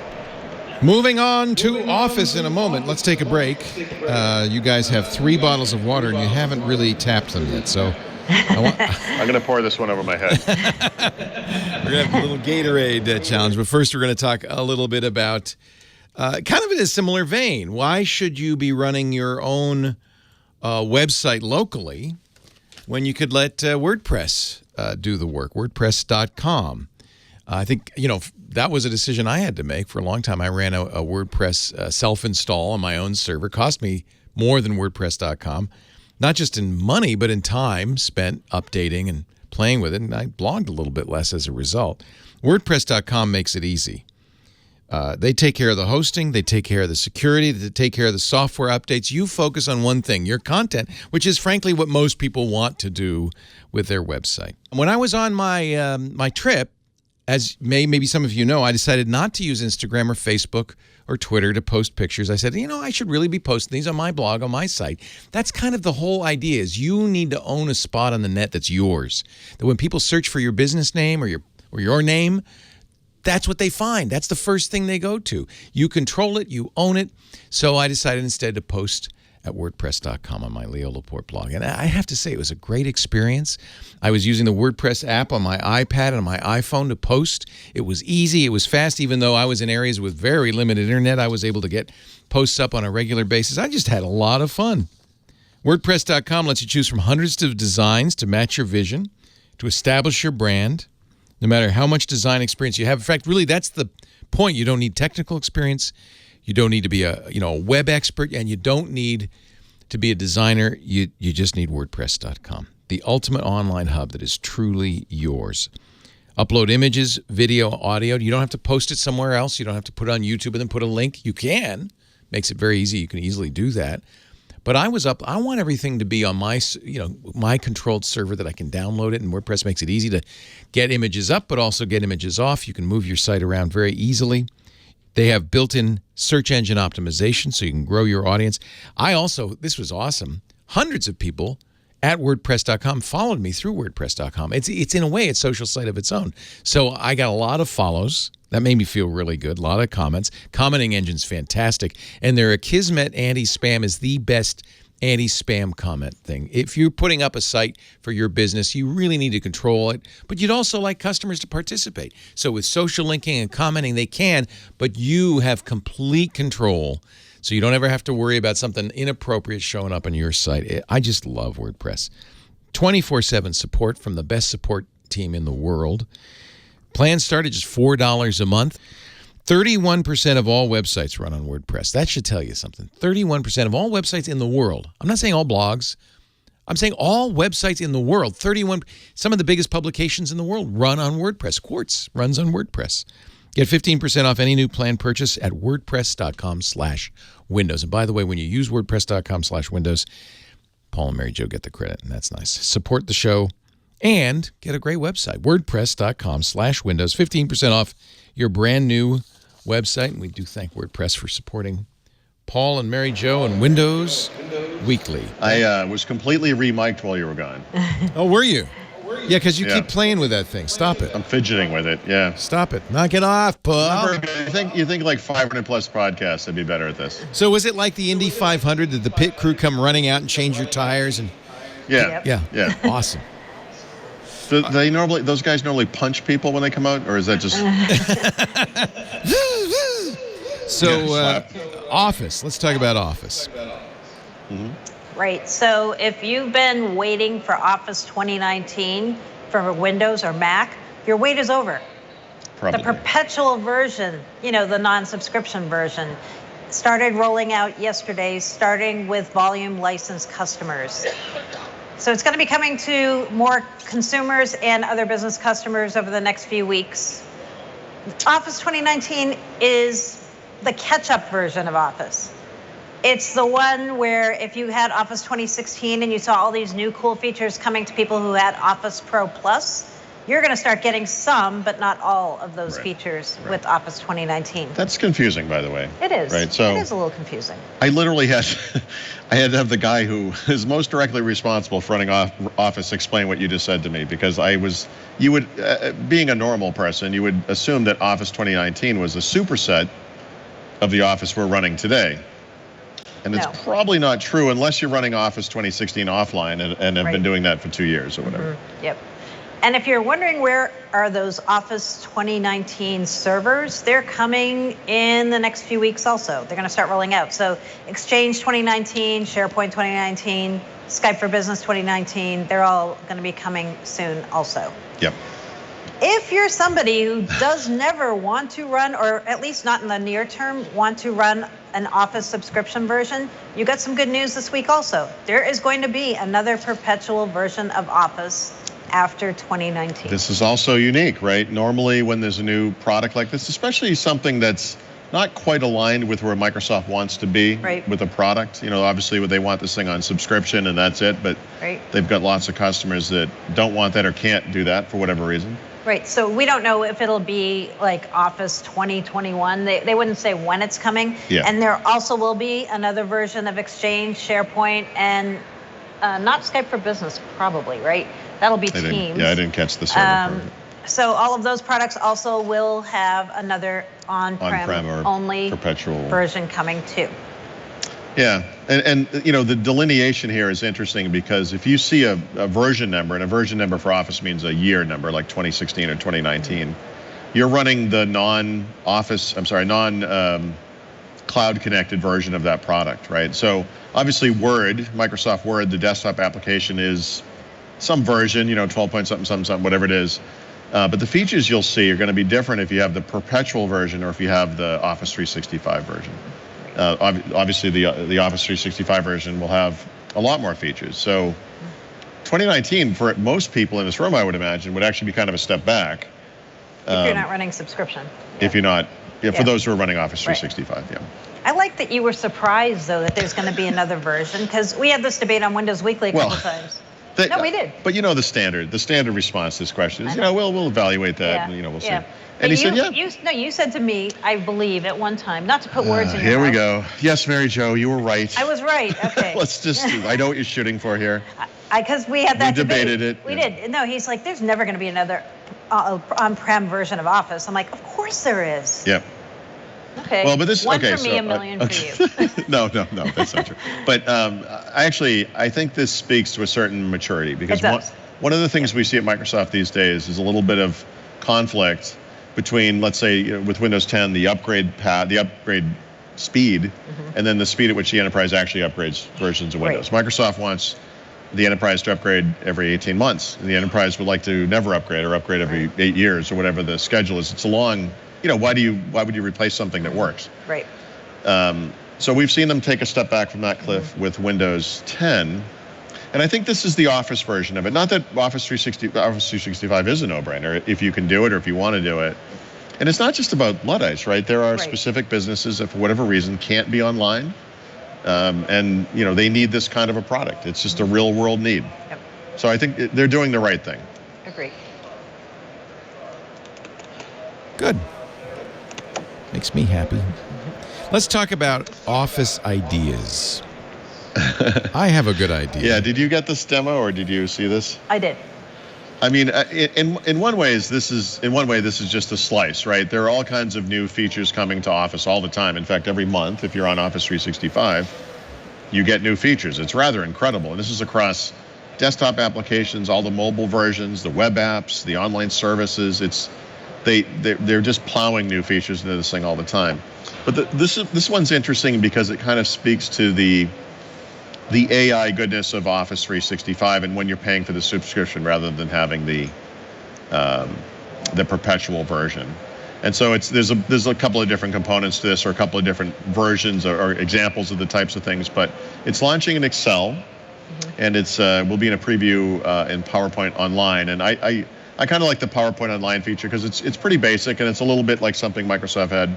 Moving on to Office in a moment. Let's take a break. You guys have 3 bottles of water and you haven't really tapped them yet, so I'm going to pour this one over my head. we're going to have a little Gatorade challenge. But first, we're going to talk a little bit about kind of in a similar vein. Why should you be running your own website locally when you could let WordPress do the work? WordPress.com. I think, that was a decision I had to make for a long time. I ran a WordPress self-install on my own server. Cost me more than WordPress.com, not just in money, but in time spent updating and playing with it. And I blogged a little bit less as a result. WordPress.com makes it easy. They take care of the hosting. They take care of the security. They take care of the software updates. You focus on one thing, your content, which is frankly what most people want to do with their website. When I was on my my trip, as maybe some of you know, I decided not to use Instagram or Facebook or Twitter to post pictures. I said, I should really be posting these on my blog, on my site. That's kind of the whole idea, is you need to own a spot on the net that's yours. That when people search for your business name or your name, that's what they find. That's the first thing they go to. You control it. You own it. So I decided instead to post at WordPress.com on my Leo Laporte blog. And I have to say, it was a great experience. I was using the WordPress app on my iPad and on my iPhone to post. It was easy. It was fast. Even though I was in areas with very limited internet, I was able to get posts up on a regular basis. I just had a lot of fun. WordPress.com lets you choose from hundreds of designs to match your vision, to establish your brand, no matter how much design experience you have. In fact, really, that's the point. You don't need technical experience. You don't need to be a web expert, and you don't need to be a designer. You just need WordPress.com, the ultimate online hub that is truly yours. Upload images, video, audio. You don't have to post it somewhere else. You don't have to put it on YouTube and then put a link. You can. Makes it very easy. You can easily do that. But I want everything to be on my controlled server that I can download it, and WordPress makes it easy to get images up, but also get images off. You can move your site around very easily. They have built-in search engine optimization, so you can grow your audience. This was awesome, hundreds of people at WordPress.com followed me through WordPress.com. It's in a way, a social site of its own. So I got a lot of follows. That made me feel really good. A lot of comments. Commenting engine's fantastic. And their Akismet anti-spam is the best anti-spam comment thing. If you're putting up a site for your business, you really need to control it, but you'd also like customers to participate. So with social linking and commenting, they can, but you have complete control, so you don't ever have to worry about something inappropriate showing up on your site. I just love WordPress. 24/7 support from the best support team in the world. Plans start at just $4 a month. 31% of all websites run on WordPress. That should tell you something. 31% of all websites in the world. I'm not saying all blogs. I'm saying all websites in the world. 31. Some of the biggest publications in the world run on WordPress. Quartz runs on WordPress. Get 15% off any new plan purchase at WordPress.com/Windows. And by the way, when you use WordPress.com/Windows, Paul and Mary Jo get the credit, and that's nice. Support the show and get a great website. WordPress.com/Windows. 15% off your brand new website. And we do thank WordPress for supporting Paul and Mary Jo and Windows Weekly. I was completely remiked while you were gone. Oh, were you? Yeah, because you keep playing with that thing. Stop it. I'm fidgeting with it, yeah. Stop it. Knock it off, Paul. You think like 500 plus podcasts would be better at this. So was it like the Indy 500? Did the pit crew come running out and change your tires? And Yeah. Yeah. Awesome. Do those guys normally punch people when they come out, or is that just... So, Office. Let's talk about Office. Mm-hmm. Right. So if you've been waiting for Office 2019 for Windows or Mac, your wait is over. Probably. The perpetual version, the non-subscription version, started rolling out yesterday, starting with volume licensed customers. So it's going to be coming to more consumers and other business customers over the next few weeks. Office 2019 is the catch-up version of Office. It's the one where if you had Office 2016 and you saw all these new cool features coming to people who had Office Pro Plus, you're going to start getting some, but not all of those features with Office 2019. That's confusing, by the way. It is. Right. So it is a little confusing. I literally had, I had to have the guy who is most directly responsible for running Office explain what you just said to me, because you would, being a normal person, you would assume that Office 2019 was a superset of the Office we're running today. And it's probably not true unless you're running Office 2016 offline and have been doing that for 2 years or whatever. Yep. And if you're wondering where are those Office 2019 servers, they're coming in the next few weeks also. They're going to start rolling out. So Exchange 2019, SharePoint 2019, Skype for Business 2019, they're all going to be coming soon also. Yep. If you're somebody who does never want to run, or at least not in the near term, want to run an Office subscription version, you got some good news this week also. There is going to be another perpetual version of Office after 2019. This is also unique, right? Normally when there's a new product like this, especially something that's not quite aligned with where Microsoft wants to be with a product, you know, obviously they want this thing on subscription and that's it, but they've got lots of customers that don't want that or can't do that for whatever reason. Right, so we don't know if it'll be like Office 2021. They wouldn't say when it's coming. Yeah. And there also will be another version of Exchange, SharePoint, and not Skype for Business probably, right? That'll be Teams. I didn't catch the server part. So all of those products also will have another on-prem or only perpetual version coming too. Yeah, and you know, the delineation here is interesting because if you see a version number, and a version number for Office means a year number, like 2016 or 2019, you're running the non-cloud-connected version of that product, right? So obviously Word, Microsoft Word, the desktop application is some version, you know, 12 point something, whatever it is. But the features you'll see are going to be different if you have the perpetual version or if you have the Office 365 version. Obviously, the Office 365 version will have a lot more features. So 2019, for most people in this room, I would imagine, would actually be kind of a step back. If you're not running subscription. If you're not, for those who are running Office 365, I like that you were surprised, though, that there's going to be another version, because we had this debate on Windows Weekly a couple times. No, we did. But you know the standard response to this question is, you know, we'll evaluate that, and, you know, we'll see. And he said, you said to me, I believe, at one time, not to put words in your mouth. Here we go. Yes, Mary Jo, you were right. I was right, okay. Let's just, I know what you're shooting for here. Because we had that debate. We debated it. We did. No, he's like, there's never going to be another on-prem version of Office. I'm like, of course there is. Yep. Okay. Well, but this, One for me, a million for you. No, that's not true. But I think this speaks to a certain maturity, because one of the things we see at Microsoft these days is a little bit of conflict between, let's say, with Windows 10, the upgrade speed, and then the speed at which the enterprise actually upgrades versions of Windows. Microsoft wants the enterprise to upgrade every 18 months. And the enterprise would like to never upgrade, or upgrade every 8 years, or whatever the schedule is. It's a long, you know, why would you replace something that works? Right. So we've seen them take a step back from that cliff with Windows 10. And I think this is the Office version of it. Not that Office 365 is a no-brainer if you can do it or if you want to do it. And it's not just about Luddites, right? There are specific businesses that for whatever reason can't be online. And, you know, they need this kind of a product. It's just a real world need. Yep. So I think they're doing the right thing. Agree. Good. Makes me happy. Let's talk about Office ideas. I have a good idea. Yeah, did you get this demo or did you see this? I did. I mean, in one way, this is just a slice, right? There are all kinds of new features coming to Office all the time. In fact, every month, if you're on Office 365, you get new features. It's rather incredible. And this is across desktop applications, all the mobile versions, the web apps, the online services. They're just plowing new features into this thing all the time. But this one's interesting because it kind of speaks to the AI goodness of Office 365 and when you're paying for the subscription rather than having the perpetual version. And so there's a couple of different components to this, or a couple of different versions or examples of the types of things. But it's launching in Excel, and it's will be in a preview in PowerPoint Online. And I kind of like the PowerPoint Online feature because it's pretty basic, and it's a little bit like something Microsoft had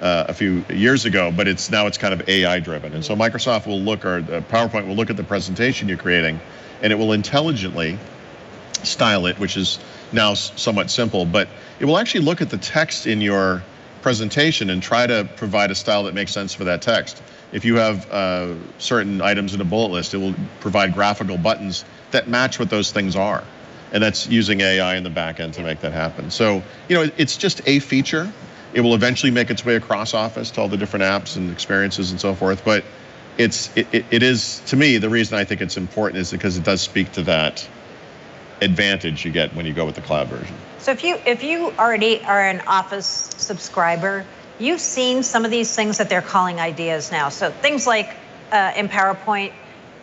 a few years ago, but it's kind of AI driven. And so Microsoft will look, or PowerPoint will look at the presentation you're creating, and it will intelligently style it, which is now somewhat simple, but it will actually look at the text in your presentation and try to provide a style that makes sense for that text. If you have certain items in a bullet list, it will provide graphical buttons that match what those things are. And that's using AI in the back end to make that happen. So, it's just a feature. It will eventually make its way across Office to all the different apps and experiences and so forth. But it is, to me, the reason I think it's important is because it does speak to that advantage you get when you go with the cloud version. So if you already are an Office subscriber, you've seen some of these things that they're calling ideas now. So things like in PowerPoint,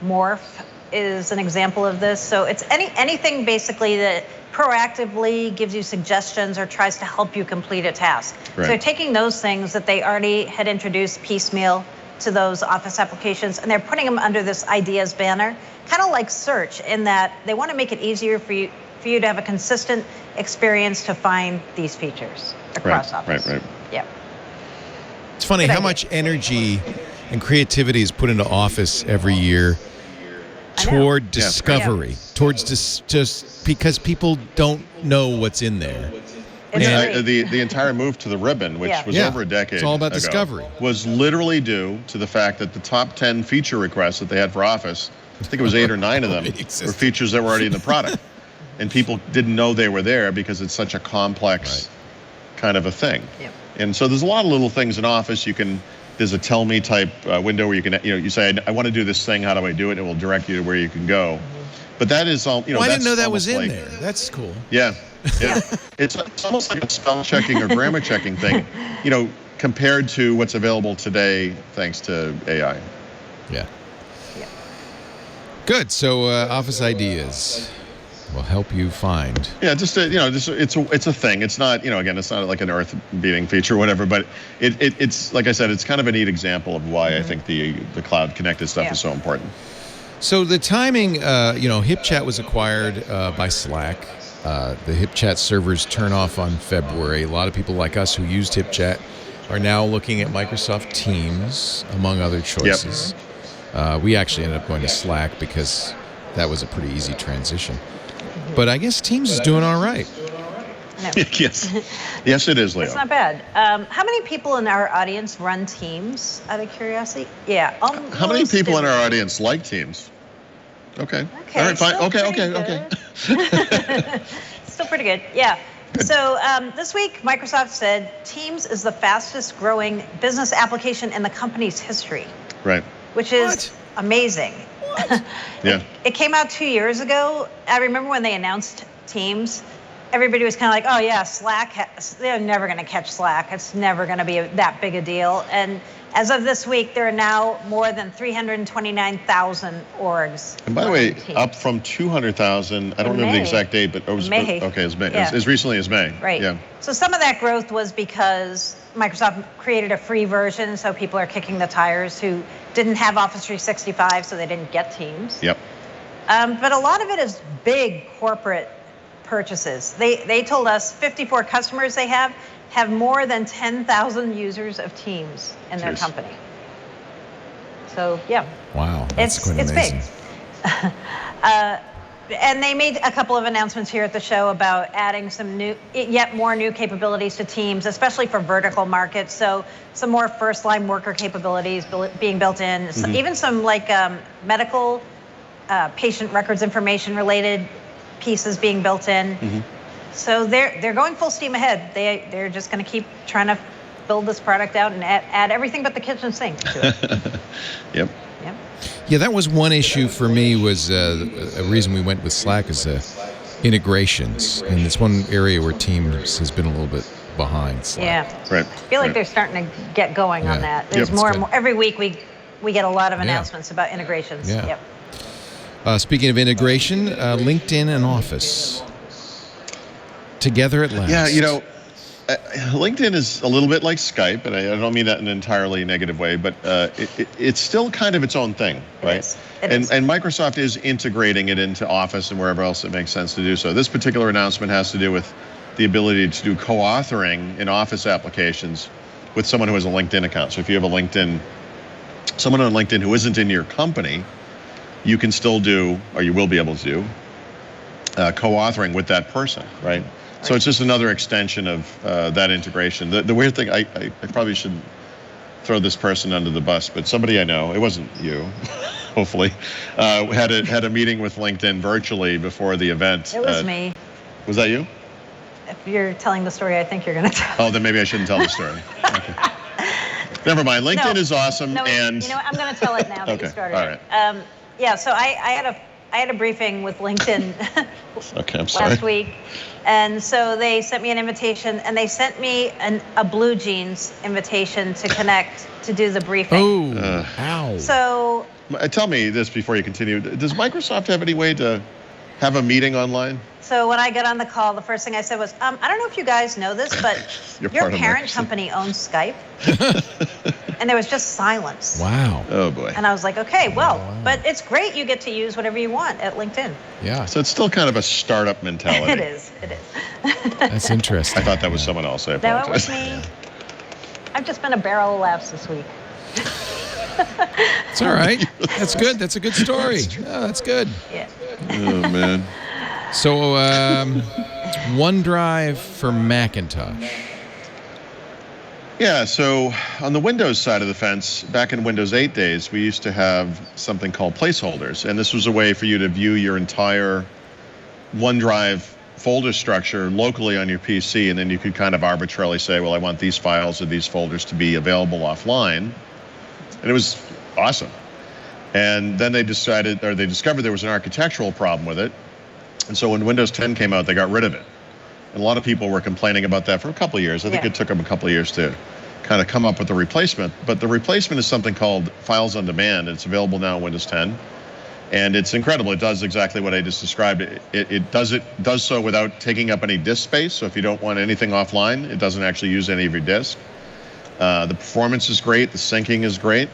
Morph is an example of this. So it's anything basically that proactively gives you suggestions or tries to help you complete a task. Right. So taking those things that they already had introduced piecemeal to those Office applications, and they're putting them under this ideas banner, kind of like search, in that they want to make it easier for you to have a consistent experience to find these features across Office. Right. Yeah. It's funny Good how idea. much energy and creativity is put into Office every year I know. toward discovery, towards just because people don't know what's in there. It's And- great. The entire move to the ribbon, which was Yeah. over a decade It's all about ago, discovery. was literally due to the fact that the top 10 feature requests that they had for Office, I think it was 8 or 9 of them, Already existed. were features that were already in the product. And people didn't know they were there because it's such a complex kind of a thing. Yep. And so there's a lot of little things in Office. There's a tell me type window where you can, you say, I want to do this thing, how do I do it? It will direct you to where you can go. But that is all, Well, I didn't that's know that was in almost there. like- That's cool. Yeah. It's almost like a spell checking or grammar checking thing, compared to what's available today thanks to AI. Yeah. Good. So Office Ideas will help you find. Yeah, it's a thing. It's not, again, it's not like an earth-beating feature or whatever, but it's like I said, it's kind of a neat example of why I think the cloud connected stuff is so important. So the timing, HipChat was acquired by Slack. The HipChat servers turn off on February. A lot of people like us who used HipChat are now looking at Microsoft Teams, among other choices. We actually ended up going to Slack because that was a pretty easy transition. But I guess Teams is doing all right. No. Yes, it is, Leo. It's not bad. How many people in our audience run Teams, out of curiosity? Yeah. How many people in our almost audience like Teams? Okay. Okay. All right, fine. still Okay. pretty good. Still pretty good. Yeah. So this week, Microsoft said Teams is the fastest growing business application in the company's history, Right. which is What? amazing. Yeah. It came out 2 years ago. I remember when they announced Teams, everybody was kind of like, oh yeah, Slack, they're never going to catch Slack. It's never going to be that big a deal. And as of this week, there are now more than 329,000 orgs. And by the way, running Teams. up from 200,000, I don't remember the May. exact date, but it was May. Okay, it's May. Yeah. As recently as May. Right. Yeah. So some of that growth was because Microsoft created a free version, so people are kicking the tires who didn't have Office 365, so they didn't get Teams. Yep. But a lot of it is big corporate purchases. They told us 54 customers they have more than 10,000 users of Teams in their Jeez. company. So yeah. Wow. That's It's quite it's amazing. big. And they made a couple of announcements here at the show about adding yet more new capabilities to Teams, especially for vertical markets. So some more first-line worker capabilities being built in, so even some like medical patient records information related pieces being built in. So they're going full steam ahead. They're just going to keep trying to build this product out and add everything but the kitchen sink to it. Yep. Yep. Yeah, that was one issue for me. Was a reason we went with Slack is integrations, and it's one area where Teams has been a little bit behind Slack. Yeah. Right. I feel like they're starting to get going on Yeah. that. There's Yep. more It's and good. more. Every week we get a lot of announcements about integrations. Yeah. Yep. Speaking of integration, LinkedIn and Office together at last. Yeah, LinkedIn is a little bit like Skype, and I don't mean that in an entirely negative way, but it's still kind of its own thing, right? It is. And Microsoft is integrating it into Office and wherever else it makes sense to do so. This particular announcement has to do with the ability to do co-authoring in Office applications with someone who has a LinkedIn account. So if you have someone on LinkedIn who isn't in your company, you can still do, or you will be able to do, co-authoring with that person, right? So it's just another extension of that integration. The weird thing, I probably shouldn't throw this person under the bus, but somebody I know, it wasn't you, hopefully, had a meeting with LinkedIn virtually before the event. It was me. Was that you? If you're telling the story I think you're going to tell. Oh, then maybe I shouldn't tell the story. Okay. Never mind. LinkedIn is awesome, and you know what? I'm going to tell it now that okay. you started. All right. Yeah. So I had a briefing with LinkedIn Okay, I'm sorry. last week, and so they sent me an invitation, and they sent me a Blue Jeans invitation to connect to do the briefing. Oh, ow. So Tell me this before you continue. Does Microsoft have any way to have a meeting online? So when I got on the call, the first thing I said was, I don't know if you guys know this, but You're your part of parent Microsoft. company owns Skype. And there was just silence. Wow. Oh boy. And I was like, okay, well, but it's great you get to use whatever you want at LinkedIn. Yeah. So it's still kind of a startup mentality. It is. That's interesting. I thought that was someone else. I No, it apologize. was me. I've just been a barrel of laughs this week. It's all right. That's good. That's a good story. Oh, that's good. Yeah. Oh man. So, OneDrive for Macintosh. Yeah, so on the Windows side of the fence, back in Windows 8 days, we used to have something called placeholders. And this was a way for you to view your entire OneDrive folder structure locally on your PC. And then you could kind of arbitrarily say, well, I want these files or these folders to be available offline. And it was awesome. And then they discovered there was an architectural problem with it. And so when Windows 10 came out, they got rid of it. And a lot of people were complaining about that for a couple of years. I think it took them a couple of years to kind of come up with the replacement. But the replacement is something called Files on Demand. It's available now in Windows 10. And it's incredible. It does exactly what I just described. It does so without taking up any disk space. So if you don't want anything offline, it doesn't actually use any of your disk. The performance is great. The syncing is great.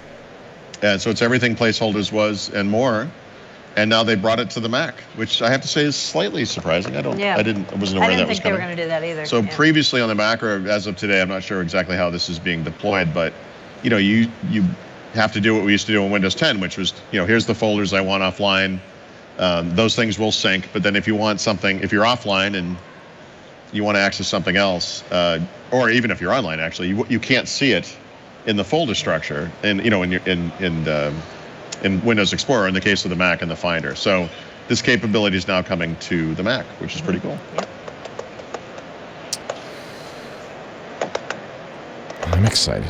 And so it's everything placeholders was and more. And now they brought it to the Mac, which I have to say is slightly surprising. I wasn't aware I that didn't was think they were coming. going to do that either. So Yeah. previously on the Mac, or as of today, I'm not sure exactly how this is being deployed, but you have to do what we used to do in Windows 10, which was, here's the folders I want offline. Those things will sync, but then if you're offline and you want to access something else, or even if you're online, actually, you can't see it in the folder structure, and in Windows Explorer, in the case of the Mac and the Finder. So this capability is now coming to the Mac, which is pretty cool. Yep. I'm excited.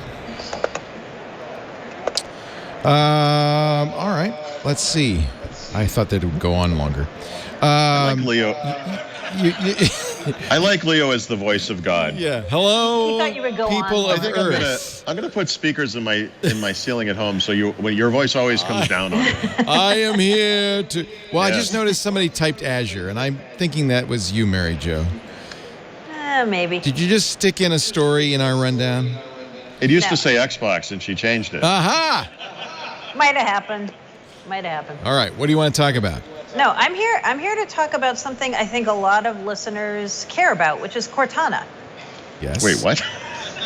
All right. Let's see. I thought that it would go on longer. I like Leo. You, I like Leo as the voice of God. yeah. Hello, You thought you would go people on. of I think Earth. I'm gonna put speakers in my ceiling at home, so your voice always comes down on it. I am here to. Well, I Yes. just noticed somebody typed Azure, and I'm thinking that was you, Mary Jo. Maybe. Did you just stick in a story in our rundown? It used No. to say Xbox, and she changed it. Aha! Might have happened. All right. What do you want to talk about? No, I'm here to talk about something I think a lot of listeners care about, which is Cortana. Yes. Wait, what?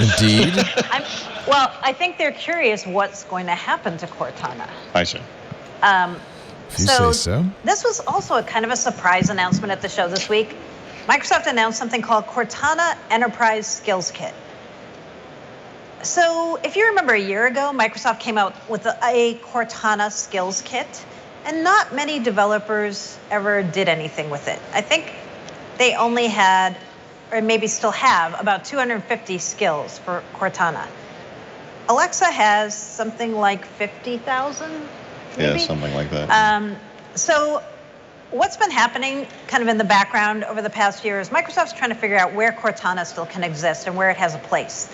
Indeed. I think they're curious what's going to happen to Cortana. I see. If you say so. This was also a kind of a surprise announcement at the show this week. Microsoft announced something called Cortana Enterprise Skills Kit. So if you remember a year ago, Microsoft came out with a Cortana Skills Kit, and not many developers ever did anything with it. I think they only had, or maybe still have, about 250 skills for Cortana. Alexa has something like 50,000, maybe? Yeah, something like that. So what's been happening kind of in the background over the past year is Microsoft's trying to figure out where Cortana still can exist and where it has a place.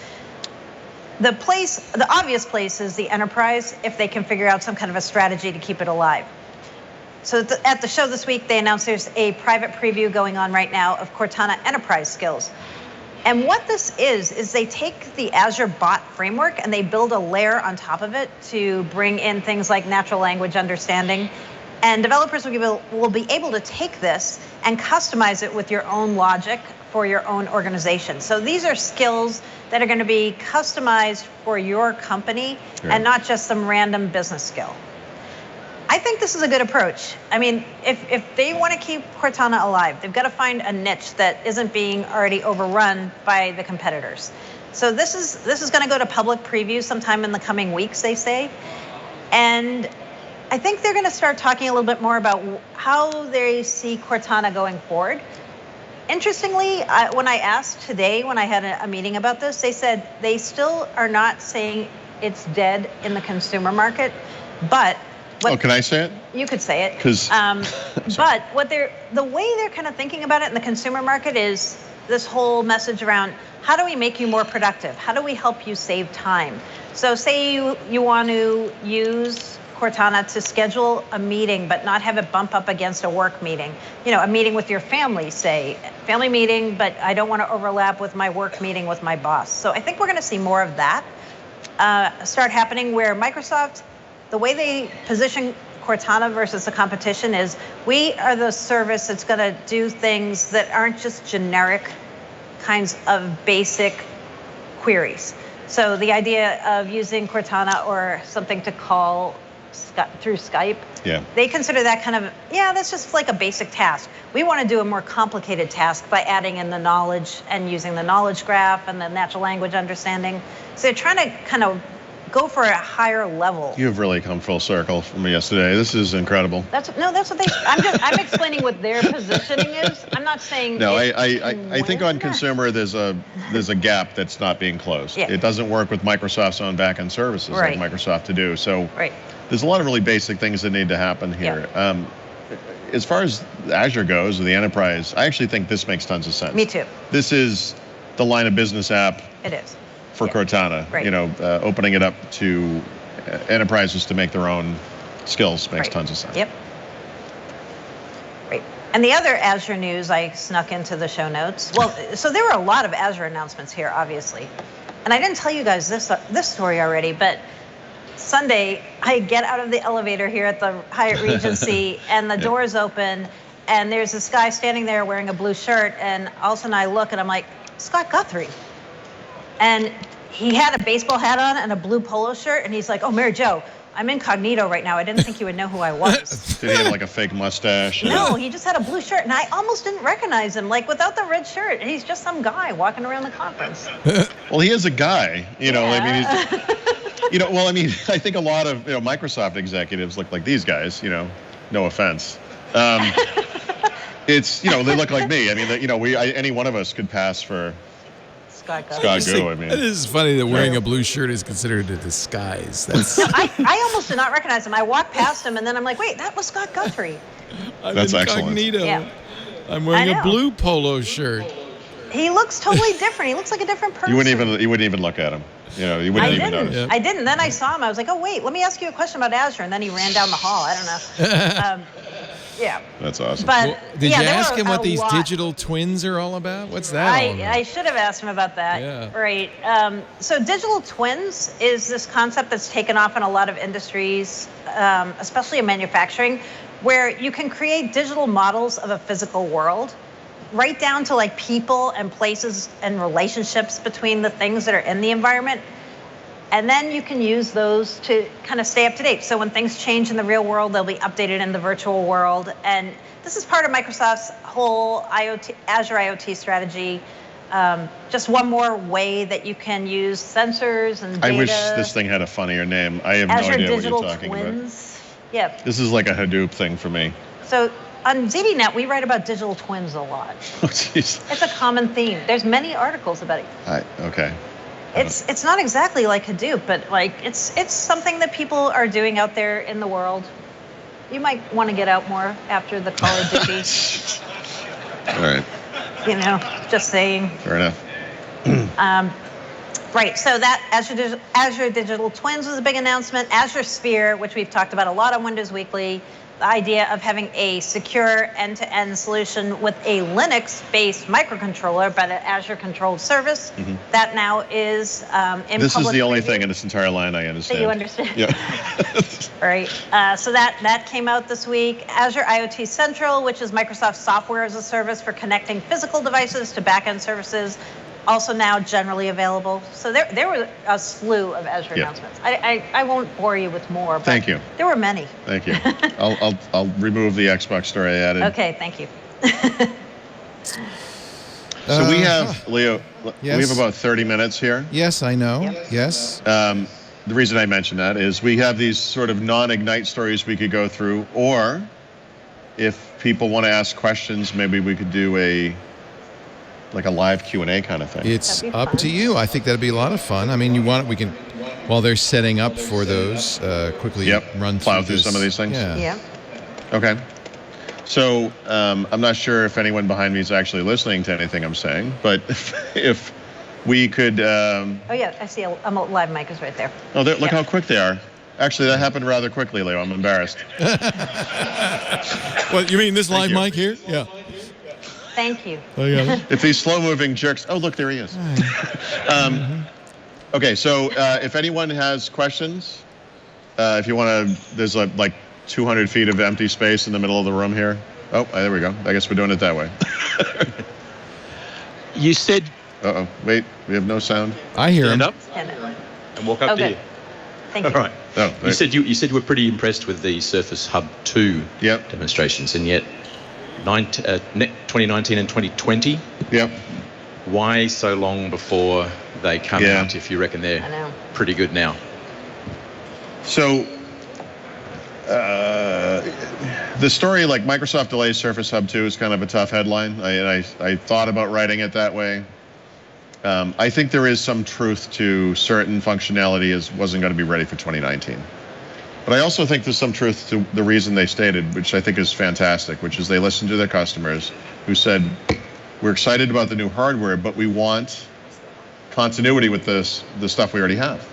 The obvious place is the enterprise, if they can figure out some kind of a strategy to keep it alive. So at the show this week, they announced there's a private preview going on right now of Cortana Enterprise Skills. And what this is they take the Azure bot framework and they build a layer on top of it to bring in things like natural language understanding. And developers will be able to take this and customize it with your own logic for your own organization. So these are skills that are going to be customized for your company and not just some random business skill. I think this is a good approach. I mean, if they want to keep Cortana alive, they've got to find a niche that isn't being already overrun by the competitors. So this is going to go to public preview sometime in the coming weeks, they say. And I think they're going to start talking a little bit more about how they see Cortana going forward. Interestingly, when I asked today, when I had a meeting about this, they said they still are not saying it's dead in the consumer market, but can I say it? You could say it. Because, but the way they're kind of thinking about it in the consumer market is this whole message around how do we make you more productive? How do we help you save time? So say you want to use Cortana to schedule a meeting, but not have it bump up against a work meeting. You know, a meeting with your family, say, family meeting, but I don't want to overlap with my work meeting with my boss. So I think we're going to see more of that start happening where Microsoft, the way they position Cortana versus the competition is we are the service that's going to do things that aren't just generic kinds of basic queries. So the idea of using Cortana or something to call through Skype, they consider that kind of, that's just like a basic task. We want to do a more complicated task by adding in the knowledge and using the knowledge graph and the natural language understanding. So they're trying to kind of go for a higher level. You've really come full circle from yesterday. This is incredible. That's what they. I'm explaining what their positioning is. I'm not saying. No, I think on consumer there's a gap that's not being closed. Yeah. It doesn't work with Microsoft's own backend services like Microsoft to do. So there's a lot of really basic things that need to happen here. Yeah. As far as Azure goes, or the enterprise, I actually think this makes tons of sense. Me too. This is the line of business app. It is. For Cortana, opening it up to enterprises to make their own skills makes tons of sense. Yep. Right. And the other Azure news I snuck into the show notes. Well, so there were a lot of Azure announcements here, obviously. And I didn't tell you guys this story already, but Sunday, I get out of the elevator here at the Hyatt Regency, and the doors open, and there's this guy standing there wearing a blue shirt, and all of a sudden I look, and I'm like, Scott Guthrie. And he had a baseball hat on and a blue polo shirt, and he's like, oh, Mary Jo, I'm incognito right now. I didn't think you would know who I was. Did he have like a fake mustache? No, he just had a blue shirt, and I almost didn't recognize him. Like, without the red shirt, he's just some guy walking around the conference. Well, he is a guy, I mean, he's, I think a lot of Microsoft executives look like these guys, no offense. It's, they look like me. I mean, any one of us could pass for Scott Go, I mean. It is funny that wearing a blue shirt is considered a disguise. That's I almost did not recognize him. I walked past him, and then I'm like, wait, that was Scott Guthrie. That's incognito. Excellent. Yeah. I'm wearing a blue polo shirt. He looks totally different. He looks like a different person. You wouldn't even look at him. You wouldn't even notice. Yeah. I didn't. Then I saw him. I was like, oh, wait, let me ask you a question about Azure. And then he ran down the hall. I don't know. Yeah. That's awesome. But did you ask him what these digital twins are all about? What's that all about? I should have asked him about that. Yeah. Right. So digital twins is this concept that's taken off in a lot of industries, especially in manufacturing, where you can create digital models of a physical world, right down to like people and places and relationships between the things that are in the environment. And then you can use those to kind of stay up to date. So when things change in the real world, they'll be updated in the virtual world. And this is part of Microsoft's whole Azure IoT strategy. Just one more way that you can use sensors and data. I wish this thing had a funnier name. I have Azure no idea Digital what you're talking Twins. about. Yeah. This is like a Hadoop thing for me. So on ZDNet, we write about digital twins a lot. Oh, jeez. It's a common theme. There's many articles about it. Okay. It's not exactly like Hadoop, but like it's something that people are doing out there in the world. You might want to get out more after the Call of Duty. All right. Just saying. Fair enough. Right, so that Azure Digital Twins was a big announcement. Azure Sphere, which we've talked about a lot on Windows Weekly, the idea of having a secure end-to-end solution with a Linux-based microcontroller, but an Azure-controlled service. That now is in This is public the only preview. thing in this entire line I understand. That you understand? Yeah. All right. So that came out this week. Azure IoT Central, which is Microsoft software as a service for connecting physical devices to back-end services, also now generally available. So there were a slew of Azure announcements. I won't bore you with more. But Thank you. There were many. Thank you. I'll remove the Xbox story I added. Okay, thank you. So we have, Leo, Yes. we have about 30 minutes here. Yes, I know. Yep. Yes. The reason I mention that is we have these sort of non-Ignite stories we could go through, or if people want to ask questions, maybe we could do a live Q&A kind of thing. It's That'd be up fun. to you. I think that'd be a lot of fun. I mean, we can, while they're setting up for those, quickly run plow through through some of these things. Yeah. Yeah. Okay. So I'm not sure if anyone behind me is actually listening to anything I'm saying, but if we could... Oh, yeah, I see a live mic is right there. Oh, look how quick they are. Actually, that happened rather quickly, Leo. I'm embarrassed. What, you mean this live you. mic here? Yeah. Thank you. I got it. If these slow-moving jerks... Oh, look, there he is. Okay, so if anyone has questions, if you want to... There's like 200 feet of empty space in the middle of the room here. Oh, there we go. I guess we're doing it that way. You said Uh-oh. Wait, we have no sound. I hear him. stand up And, and walk up to okay. you. Thank you. All right. Oh, You said you were pretty impressed with the Surface Hub 2 Yep. demonstrations, and yet 2019 and 2020. Yep. Why so long before they come Yeah. out? If you reckon I know. they're pretty good now. So, the story, like Microsoft delays Surface Hub 2, is kind of a tough headline. I thought about writing it that way. I think there is some truth to certain functionality wasn't going to be ready for 2019. But I also think there's some truth to the reason they stated, which I think is fantastic, which is they listened to their customers who said, we're excited about the new hardware, but we want continuity with the stuff we already have.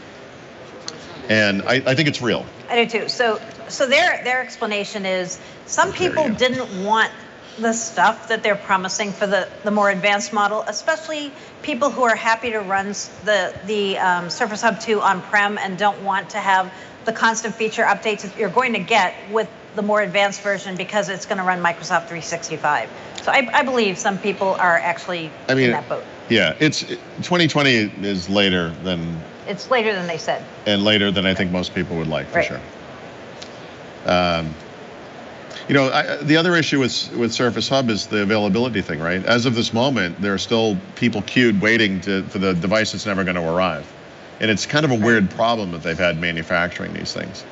And I think it's real. I do too. So their explanation is some people didn't want the stuff that they're promising for the more advanced model, especially people who are happy to run the Surface Hub 2 on-prem and don't want to have the constant feature updates that you're going to get with the more advanced version because it's going to run Microsoft 365. So I believe some people are actually in that boat. Yeah, 2020 is later than... It's later than they said. And later than I think most people would like, for Right. sure. The other issue with Surface Hub is the availability thing, right? As of this moment, there are still people queued waiting for the device that's never going to arrive. And it's kind of a weird problem that they've had manufacturing these things.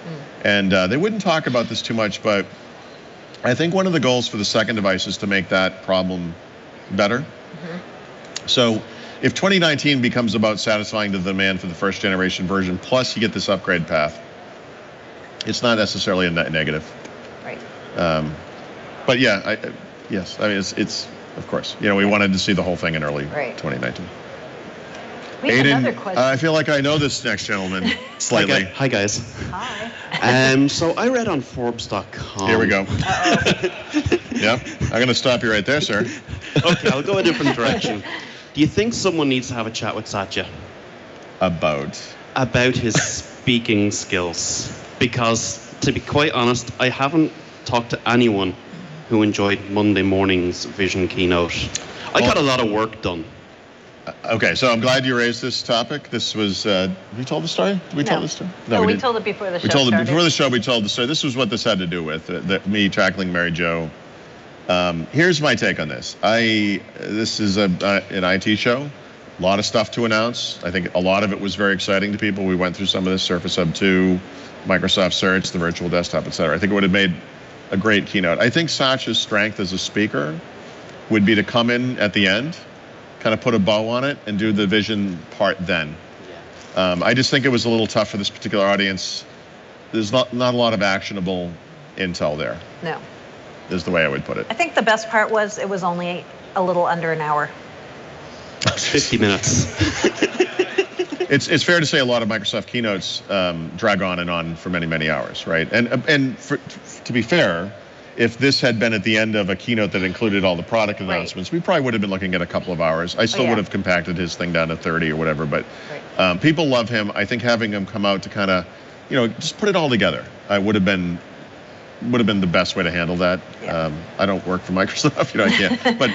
And they wouldn't talk about this too much, but I think one of the goals for the second device is to make that problem better. So if 2019 becomes about satisfying the demand for the first generation version, plus you get this upgrade path, it's not necessarily a negative. Right. But yeah, yes, I mean, it's of course, we wanted to see the whole thing in early 2019. We have Aiden, another question. I feel like I know this next gentleman slightly. Hi guys. Hi. So I read on Forbes.com. Here we go. Yep, I'm going to stop you right there, sir. Okay, I'll go a different direction. Do you think someone needs to have a chat with Satya About his speaking skills? Because to be quite honest, I haven't talked to anyone who enjoyed Monday morning's Vision keynote. I got a lot of work done. Okay, so I'm glad you raised this topic. This was, we told the story? Did we tell the story? No, we didn't. told it before the show We told it started. before the show. We told the story. This was what this had to do with me tackling Mary Jo. Here's my take on this. This is an IT show. A lot of stuff to announce. I think a lot of it was very exciting to people. We went through some of this: Surface Hub 2, Microsoft Search, the virtual desktop, etc. I think it would have made a great keynote. I think Satya's strength as a speaker would be to come in at the end, kind of put a bow on it, and do the vision part then. I just think it was a little tough for this particular audience. There's not a lot of actionable intel there, No. is the way I would put it. I think the best part was it was only a little under an hour. 50 minutes. It's fair to say a lot of Microsoft keynotes drag on and on for many, many hours, right? And to be fair, if this had been at the end of a keynote that included all the product announcements, we probably would have been looking at a couple of hours. I still would have compacted his thing down to 30 or whatever, but people love him. I think having him come out to kind of, just put it all together, would have been the best way to handle that. I don't work for Microsoft, I can't, but.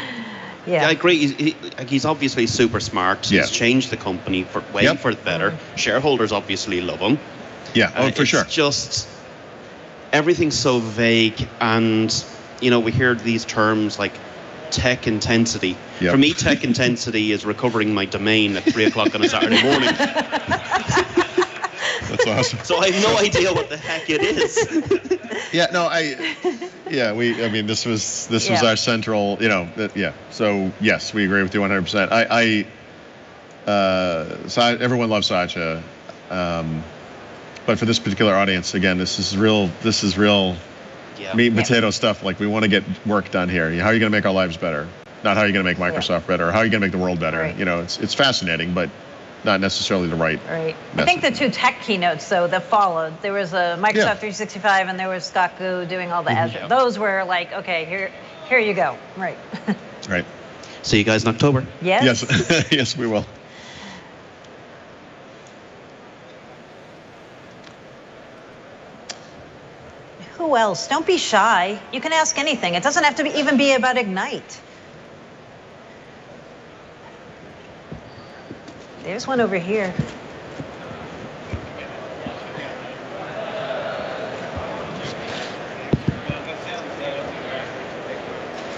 Yeah, I agree. He's obviously super smart. He's changed the company for the better. Shareholders obviously love him. Yeah, for sure. It's just everything's so vague, and we hear these terms like tech intensity. Yep. For me, tech intensity is recovering my domain at 3:00 on a Saturday morning. That's awesome. So I have no idea what the heck it is. This was our central, So yes, we agree with you 100%. Everyone loves Satya, but for this particular audience, again, this is real meat and potato stuff. Like, we want to get work done here. How are you going to make our lives better? Not how are you going to make Microsoft better, or how are you going to make the world better? Right. It's fascinating, but not necessarily the right message. I think the two tech keynotes, though, that followed, there was a Microsoft 365 and there was Scott Gu doing all the Azure. Yeah. Those were like, okay, here you go. Right. Right. See you guys in October. Yes. Yes, yes, we will. Who else? Don't be shy. You can ask anything. It doesn't have to even be about Ignite. There's one over here.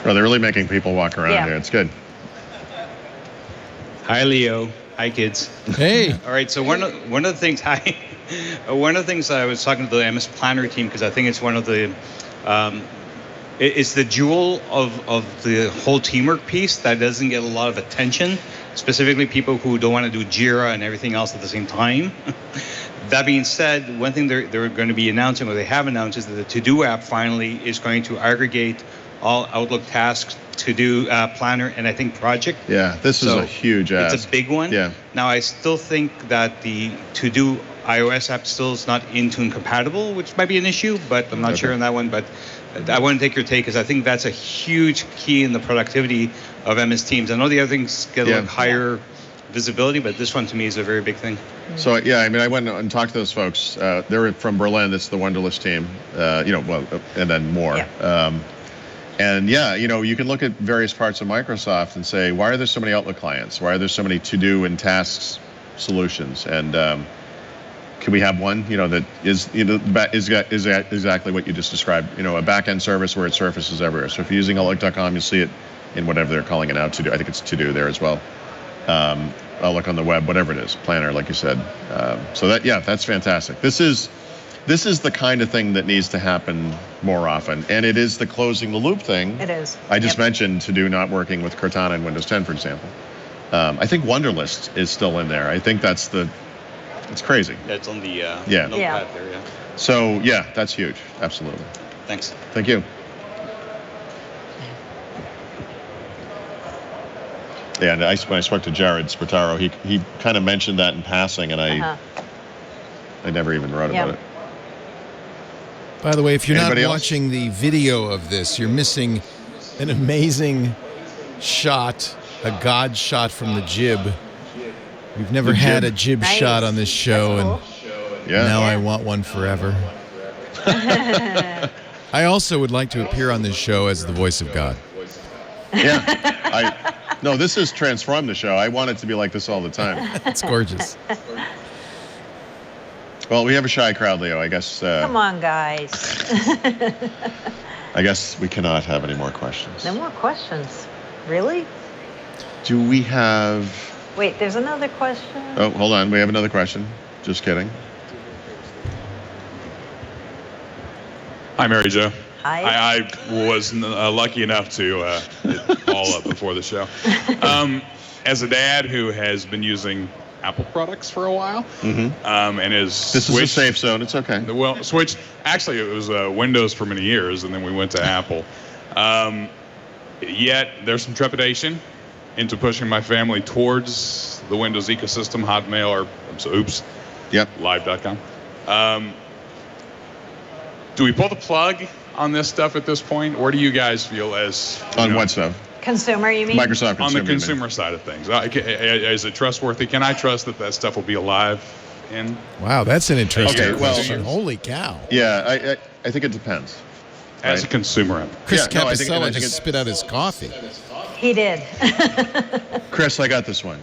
Oh, they're really making people walk around here. It's good. Hi, Leo. Hi, kids. Hey. All right. So one of the things I was talking to the MS Planner team, because I think it's one of the it's the jewel of the whole teamwork piece that doesn't get a lot of attention. Specifically, people who don't want to do Jira and everything else at the same time. That being said, one thing they're going to be announcing, or they have announced, is that the To-Do app finally is going to aggregate all Outlook tasks, To-Do, Planner, and I think Project. Yeah, this is a huge app. It's a big one. Yeah. Now, I still think that the To-Do iOS app still is not Intune compatible, which might be an issue, but I'm not sure on that one. But I want to take your take, because I think that's a huge key in the productivity of MS Teams. I know the other things get a little higher visibility, but this one to me is a very big thing. So I went and talked to those folks. They were from Berlin. That's the Wunderlist team. And then more. Yeah. You can look at various parts of Microsoft and say, why are there so many Outlook clients? Why are there so many to-do and tasks solutions? And can we have one, that is exactly what you just described? A back-end service where it surfaces everywhere. So if you're using Outlook.com, you'll see it in whatever they're calling it now. To-do, I think it's to-do there as well. Outlook on the web, whatever it is, Planner, like you said. That's fantastic. This is the kind of thing that needs to happen more often, and it is the closing the loop thing. It is. I just mentioned To-Do not working with Cortana and Windows 10, for example. I think Wunderlist is still in there. I think it's crazy. That's on the notepad there, yeah. So that's huge. Absolutely. Thanks. Thank you. Yeah, and when I spoke to Jared Spataro, he kind of mentioned that in passing, and I never even wrote about it. By the way, if you're Anybody not else? watching the video of this, you're missing an amazing shot, a God shot from the jib. We've never had a jib shot on this show, and now I want one forever. I also would like to appear on this show as the voice of God. Yeah, no, this has transformed the show. I want it to be like this all the time. It's gorgeous. Well, we have a shy crowd, Leo. I guess. Come on, guys. I guess we cannot have any more questions. No more questions. Really? Do we have? Wait, there's another question. Oh, hold on. We have another question. Just kidding. Hi, Mary Jo. Hi. I was lucky enough to hit all up before the show. As a dad who has been using Apple products for a while, and is This is a safe zone. It's okay. Well, switched. Actually, it was Windows for many years, and then we went to Apple. Yet there's some trepidation into pushing my family towards the Windows ecosystem, Hotmail, or live.com. do we pull the plug on this stuff at this point? Where do you guys feel as On what stuff? Consumer, you mean? Microsoft Consumer. on the you mean? consumer side of things? Is it trustworthy? Can I trust that stuff will be alive in? Wow, that's an interesting Okay, well- question. Holy cow. Yeah, I think it depends. As a Right. consumer, Chris Yeah, no, I think- and I Capicella think just it- spit out his coffee. He did. Chris, I got this one.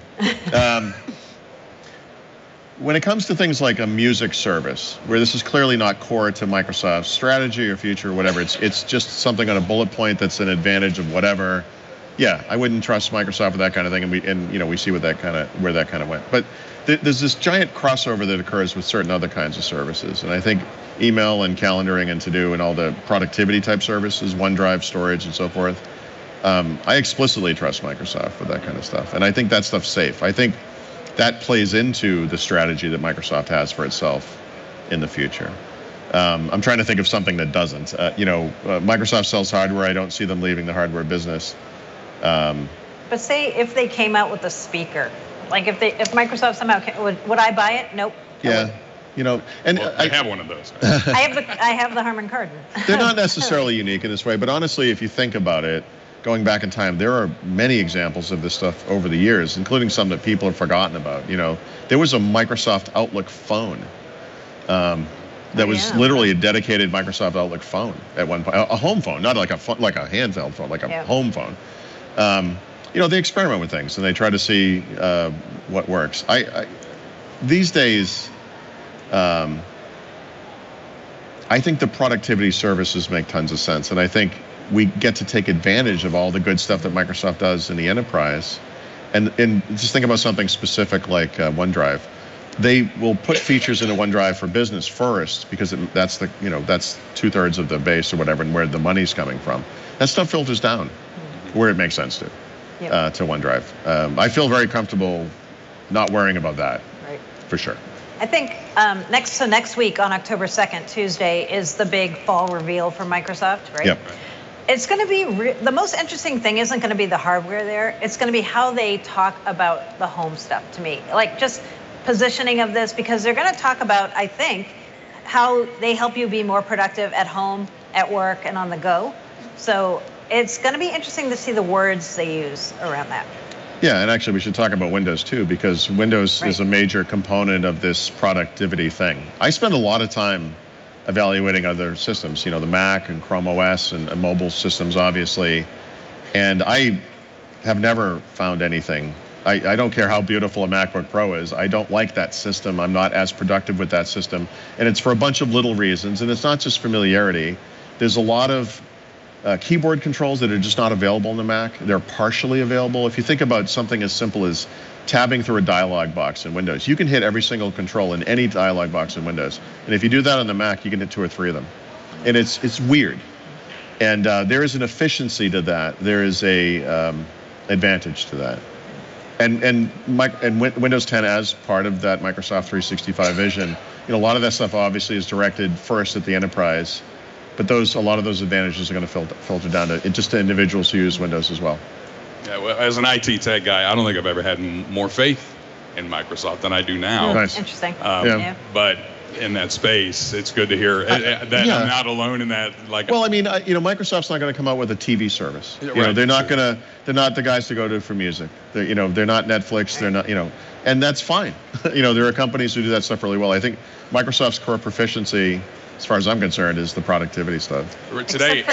When it comes to things like a music service, where this is clearly not core to Microsoft's strategy or future or whatever, it's just something on a bullet point that's an advantage of whatever. Yeah, I wouldn't trust Microsoft with that kind of thing, and we see where that kind of went. But there's this giant crossover that occurs with certain other kinds of services, and I think email and calendaring and to-do and all the productivity type services, OneDrive storage and so forth. I explicitly trust Microsoft with that kind of stuff, and I think that stuff's safe. I think that plays into the strategy that Microsoft has for itself in the future. I'm trying to think of something that doesn't. Microsoft sells hardware. I don't see them leaving the hardware business. But say if they came out with a speaker, like if Microsoft somehow would I buy it? Nope. Yeah, and Well, I have one of those. I have the Harman Kardon. they're not necessarily unique in this way, but honestly, if you think about it, going back in time, there are many examples of this stuff over the years, including some that people have forgotten about. There was a Microsoft Outlook phone that was literally a dedicated Microsoft Outlook phone at one point, a home phone, not like a phone, like a handheld phone, like a home phone. They experiment with things and they try to see what works. I these days, I think the productivity services make tons of sense, and I think we get to take advantage of all the good stuff that Microsoft does in the enterprise. And just think about something specific like OneDrive. They will put features into OneDrive for business first because that's 2/3 of the base or whatever, and where the money's coming from. That stuff filters down where it makes sense to OneDrive. I feel very comfortable not worrying about that, Right. for sure. I think next week on October 2nd, Tuesday, is the big fall reveal for Microsoft, right? Yep. It's going to be the most interesting thing isn't going to be the hardware there. It's going to be how they talk about the home stuff to me, like just positioning of this, because they're going to talk about, I think, how they help you be more productive at home, at work, and on the go. So it's going to be interesting to see the words they use around that. Yeah, and actually we should talk about Windows too, because Windows is a major component of this productivity thing. I spend a lot of time evaluating other systems, the Mac and Chrome OS and mobile systems, obviously. And I have never found anything. I don't care how beautiful a MacBook Pro is. I don't like that system. I'm not as productive with that system. And it's for a bunch of little reasons. And it's not just familiarity. There's a lot of keyboard controls that are just not available in the Mac. They're partially available. If you think about something as simple as tabbing through a dialog box in Windows, you can hit every single control in any dialog box in Windows. And if you do that on the Mac, you can hit 2 or 3 of them. And it's weird. And there is an efficiency to that. There is a advantage to that. And Windows 10 as part of that Microsoft 365 vision, a lot of that stuff obviously is directed first at the enterprise. But a lot of those advantages are going to filter down to individuals who use Windows as well. Yeah, well, as an IT tech guy, I don't think I've ever had more faith in Microsoft than I do now. Nice. Interesting. But in that space, it's good to hear that I'm not alone in that. Well, I mean, Microsoft's not going to come out with a TV service. They're not the guys to go to for music. They're not Netflix. They're not, and that's fine. There are companies who do that stuff really well. I think Microsoft's core proficiency, as far as I'm concerned, is the productivity stuff. Today,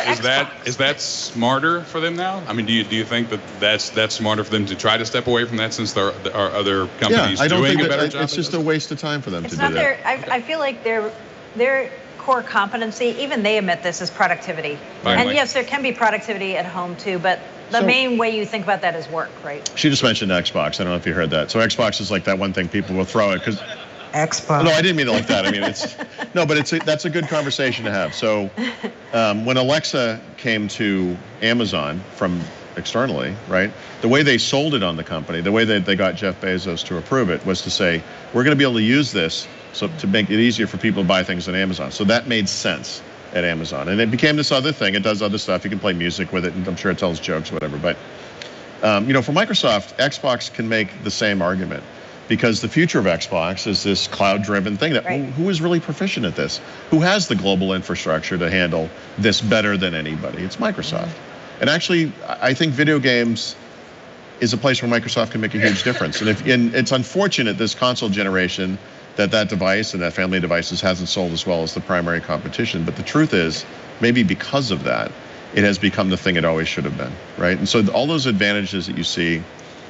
is that smarter for them now? I mean, do you think that's smarter for them to try to step away from that, since there are other companies doing a better job? It's just a waste of time for them to do that. that. I feel like their core competency, even they admit this, is productivity. Finally. And yes, there can be productivity at home too, but the main way you think about that is work, right? She just mentioned Xbox. I don't know if you heard that. So Xbox is like that one thing people will throw at because. Xbox. No, I didn't mean it like that. I mean, that's a good conversation to have. So when Alexa came to Amazon from externally, right, the way they sold it on the company, the way that they got Jeff Bezos to approve it was to say, we're going to be able to use this to make it easier for people to buy things on Amazon. So that made sense at Amazon. And it became this other thing. It does other stuff. You can play music with it, and I'm sure it tells jokes, whatever. But, for Microsoft, Xbox can make the same argument. because the future of Xbox is this cloud-driven thing that who is really proficient at this? Who has the global infrastructure to handle this better than anybody? It's Microsoft. And actually, I think video games is a place where Microsoft can make a huge difference. And it's unfortunate this console generation that device and that family of devices hasn't sold as well as the primary competition. But the truth is, maybe because of that, it has become the thing it always should have been, right? And so all those advantages that you see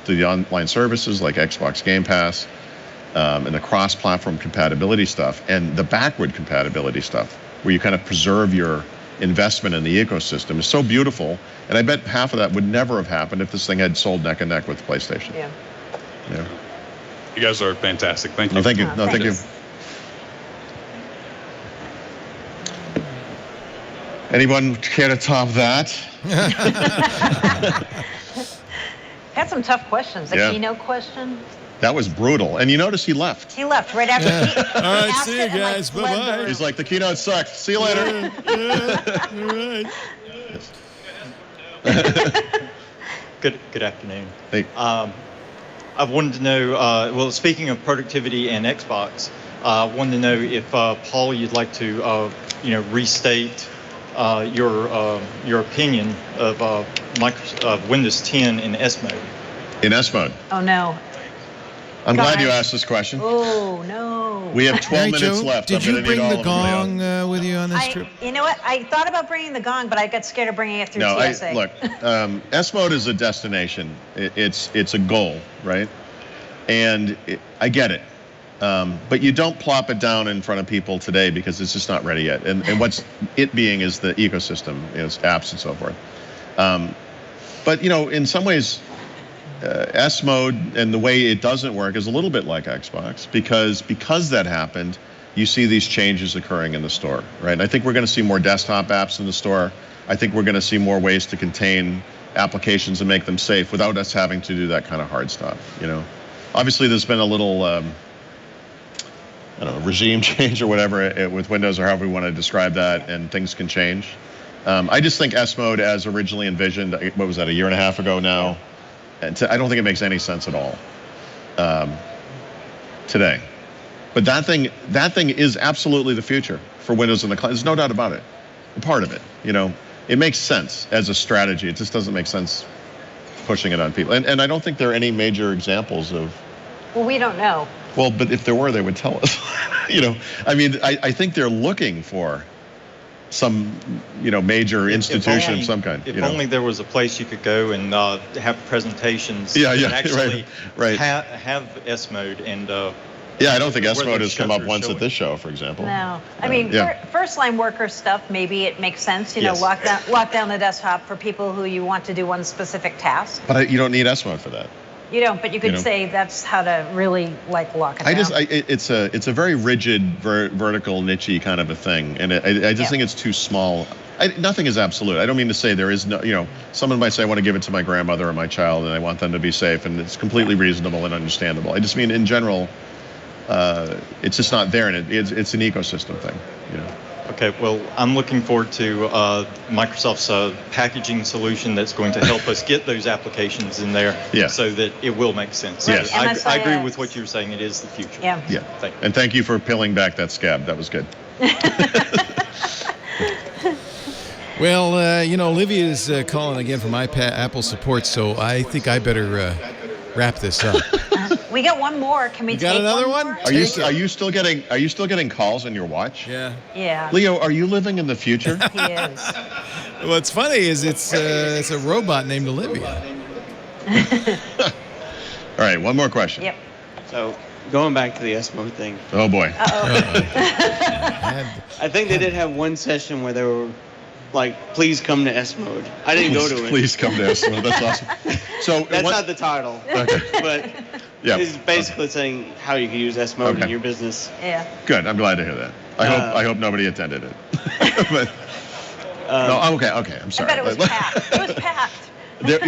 to the online services like Xbox Game Pass and the cross-platform compatibility stuff and the backward compatibility stuff, where you kind of preserve your investment in the ecosystem, is so beautiful. And I bet half of that would never have happened if this thing had sold neck and neck with PlayStation. Yeah. Yeah. You guys are fantastic. Thank you. No, thank you. No, thank you. Anyone care to top that? Had some tough questions. The keynote question. That was brutal. And you notice he left. He left right after. All right, see you guys. Bye-bye. He's like, the keynote sucked. See you later. All right. Good afternoon. Hey. I wanted to know, well, speaking of productivity and Xbox, I wanted to know if, Paul, you'd like to, restate your opinion of Windows 10 in S mode. In S mode. Oh, no. I'm glad you asked this question. Oh, no. We have 12 minutes Joe, left. Did you bring the gong with you on this trip? You know what? I thought about bringing the gong, but I got scared of bringing it through TSA. Look, S mode is a destination. It's a goal, right? And I get it. But you don't plop it down in front of people today because it's just not ready yet. And what's it being is the ecosystem, apps and so forth. But, in some ways, S mode and the way it doesn't work is a little bit like Xbox because that happened. You see these changes occurring in the store, right? And I think we're going to see more desktop apps in the store. I think we're going to see more ways to contain applications and make them safe without us having to do that kind of hard stuff. Obviously there's been a little I don't know, regime change or whatever with Windows or however we want to describe that, and things can change. I just think S mode as originally envisioned, what was that, a year and a half ago now? And I don't think it makes any sense at all today. But that thing is absolutely the future for Windows in the cloud. There's no doubt about it. A part of it, it makes sense as a strategy. It just doesn't make sense pushing it on people. And I don't think there are any major examples of. Well, we don't know. Well, but if there were, they would tell us. I think they're looking for some, major institution of some kind. If only there was a place you could go and have presentations. Yeah, actually right. Have S mode and. Yeah, I don't think S mode has come up once at this show, for example. No, I mean, first line worker stuff, maybe it makes sense. Yes. Lock down the desktop for people who you want to do one specific task. But you don't need S mode for that. You don't, but you could say that's how to really lock it down. It's a very rigid, vertical, niche-y kind of a thing, and I just think it's too small. Nothing is absolute. I don't mean to say there is no. Someone might say I want to give it to my grandmother or my child, and I want them to be safe, and it's completely reasonable and understandable. I just mean in general, it's just not there, and it's an ecosystem thing. Okay, well, I'm looking forward to Microsoft's packaging solution that's going to help us get those applications in there so that it will make sense. Yes. I agree with what you were saying. It is the future. Yeah. Thank you. And thank you for peeling back that scab. That was good. Well, Olivia is calling again for my Apple support, so I think I better wrap this up. We got one more. Can we got take another one? one? More? Are you still getting calls on your watch? Yeah. Yeah. Leo, are you living in the future? He is. What's funny is it's a robot named Olivia. All right, one more question. Yep. So going back to the S mode thing. Oh boy. I think they did have one session where they were like, please come to S mode. I didn't go to it. Please come to S mode. That's awesome. So that's not the title. Okay. But it's basically saying how you can use S mode in your business. Yeah. Good. I'm glad to hear that. I hope nobody attended it. But, no. Okay. I'm sorry. I bet it was packed. It was packed.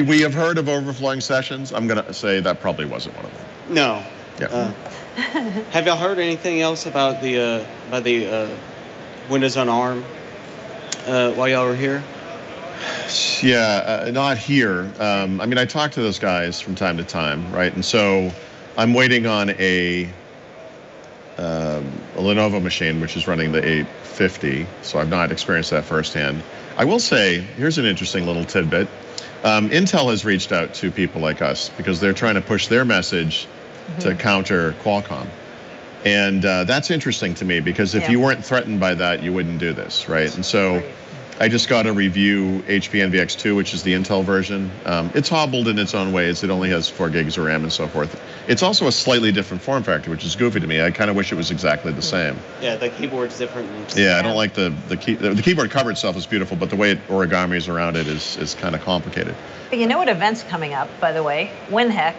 We have heard of overflowing sessions. I'm gonna say that probably wasn't one of them. No. Yeah. Have y'all heard anything else about the Windows on ARM while y'all were here? Yeah, not here. I mean, I talk to those guys from time to time, right? And so I'm waiting on a Lenovo machine, which is running the 850, so I've not experienced that firsthand. I will say, here's an interesting little tidbit. Intel has reached out to people like us because they're trying to push their message to counter Qualcomm. And that's interesting to me because if you weren't threatened by that, you wouldn't do this, right? And so I just got to review HP NVX2, which is the Intel version. It's hobbled in its own ways. It only has 4 gigs of RAM and so forth. It's also a slightly different form factor, which is goofy to me. I kind of wish it was exactly the same. Yeah, the keyboard's different. Yeah, I don't like the keyboard cover itself is beautiful, but the way it origamis around it is kind of complicated. But you know what event's coming up, by the way? WinHEC,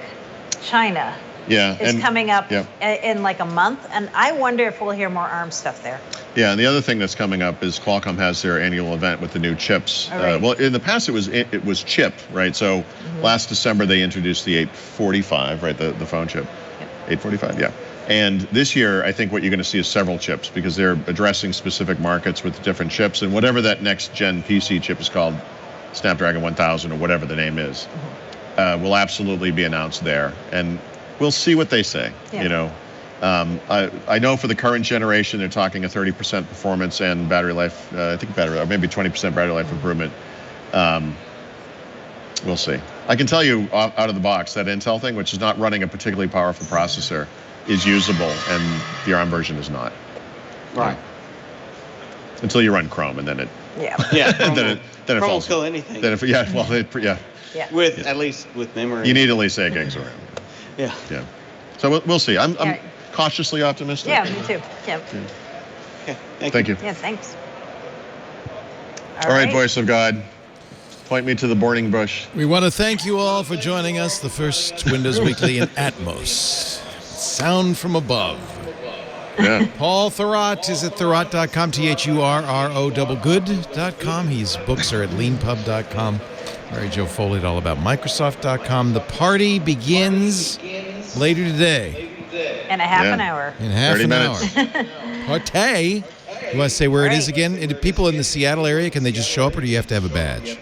China. Yeah, is coming up in like a month, and I wonder if we'll hear more ARM stuff there. Yeah, and the other thing that's coming up is Qualcomm has their annual event with the new chips. Right. Well, in the past it was chip, right? So last December they introduced the 845, right? The phone chip. 845, yeah. And this year I think what you're going to see is several chips because they're addressing specific markets with different chips, and whatever that next gen PC chip is called, Snapdragon 1000 or whatever the name is, will absolutely be announced there. And we'll see what they say. You know, I know for the current generation, they're talking a 30% performance and battery life. I think maybe 20% battery life improvement. We'll see. I can tell you out of the box that Intel thing, which is not running a particularly powerful processor, is usable, and the ARM version is not. Right. Until you run Chrome, and then it. Yeah. Then it Chrome falls. will kill anything. Then With at least with memory. You need at least 8 gigs of RAM. Yeah. So we'll see. I'm cautiously optimistic. Yeah, me too. Yeah. Okay. Thank you. Yeah, thanks. All right, voice of God, point me to the burning bush. We want to thank you all for joining us, the first Windows Weekly in Atmos. Sound from above. Yeah. Paul Thurrott is at thurrott.com, THURRO good.com. His books are at leanpub.com. Mary Jo Foley at allaboutmicrosoft.com. The party begins later today. In a half an hour. In half 30 an minutes. hour. Party. You want to say where it is again? And people in the Seattle area, can they just show up, or do you have to have a badge?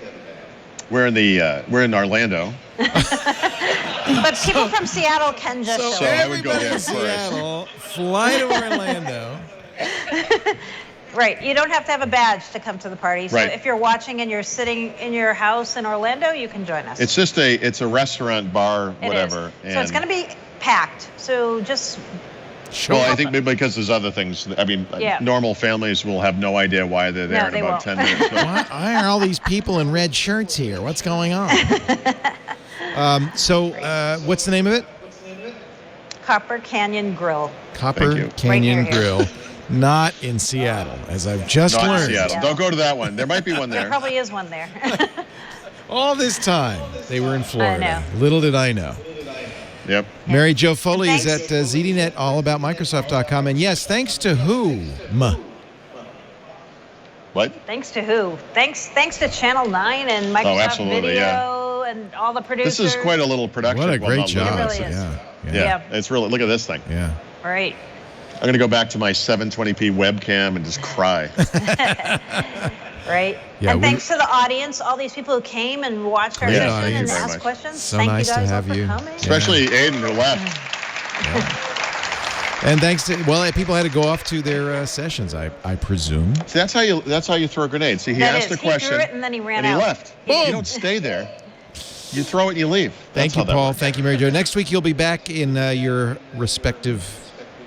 We're in Orlando. But people from Seattle can just show up. I would go Everybody there in Seattle, fly to Orlando. Right. You don't have to have a badge to come to the party. So Right. if you're watching and you're sitting in your house in Orlando, you can join us. It's just it's a restaurant, bar, whatever. It is. So it's going to be packed. So just I think maybe because there's other things. I mean, normal families will have no idea why they're there in about 10 minutes. Why are all these people in red shirts here? What's going on? What's the name of it? Copper Canyon Grill. Copper Canyon Right Grill. Not in Seattle, as I've just Not learned. in Seattle. Don't go to that one. There might be one There there. probably is one there. All this time, they were in Florida. I know. Little did I know. Yep. Mary Jo Foley is at Thanks. ZDNet, allaboutmicrosoft.com. And yes, thanks to whom? What? Thanks to who? Thanks to Channel 9 and Microsoft absolutely, Video and all the producers. This is quite a little production. What a Well, great not job. little. It really is. Yeah. It's really, look at this thing. Yeah. Right. I'm going to go back to my 720p webcam and just cry. Right. Yeah, and thanks to the audience, all these people who came and watched our Great session audience. and Very asked much. questions. So Thank nice you to guys have all you. for coming. Especially Aiden, who left. And thanks to, people had to go off to their sessions, I presume. See, that's how you throw a grenade. See, he That asked is. a question He threw it and then he ran and out. he left. Boom. You don't stay there. You throw it and you leave. Thank That's you, how that Paul. works. Thank you, Mary Jo. Next week, you'll be back in your respective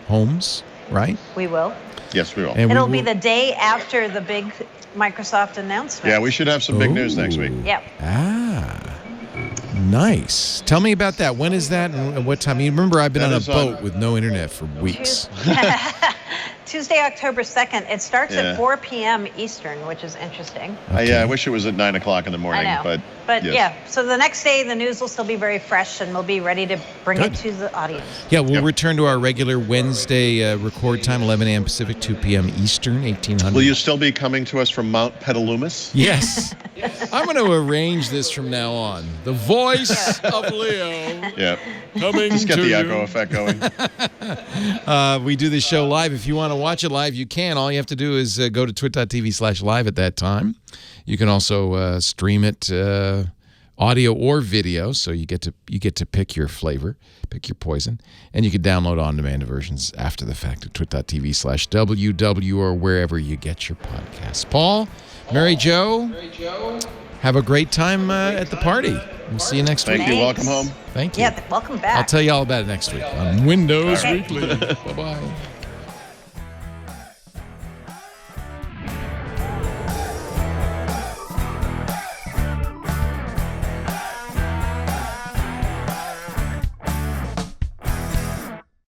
homes, right? We will. Yes, we will. And It'll we be will- the day after the big Microsoft announcement. Yeah, we should have some big news next week. Yep. Nice. Tell me about that. When is that and what time? You remember I've been That on a is boat with no internet for weeks. Tuesday, October 2nd. It starts Yeah. at 4 p.m. Eastern, which is interesting. I wish it was at 9 o'clock in the morning, I know. but yes. yeah, so the next day the news will still be very fresh and we'll be ready to bring Good. it to the audience. Yeah, we'll return to our regular Wednesday record time, 11 a.m. Pacific, 2 p.m. Eastern, 1800. Will you still be coming to us from Mount Petaluma? Yes. I'm going to arrange this from now on. The voice of Leo Yeah. coming Just get to the you. echo effect going. We do this show live. If you want to watch it live, you can. All you have to do is go to twit.tv/live at that time. You can also stream it audio or video, so you get to pick your flavor, pick your poison, and you can download on-demand versions after the fact at twit.tv/WW or wherever you get your podcasts. Paul, Mary Jo, have a great time at the party. We'll see you next week. Thank you. Welcome home. Thank you. Yeah, welcome back. I'll tell you all about it next week on Windows Weekly. Bye-bye.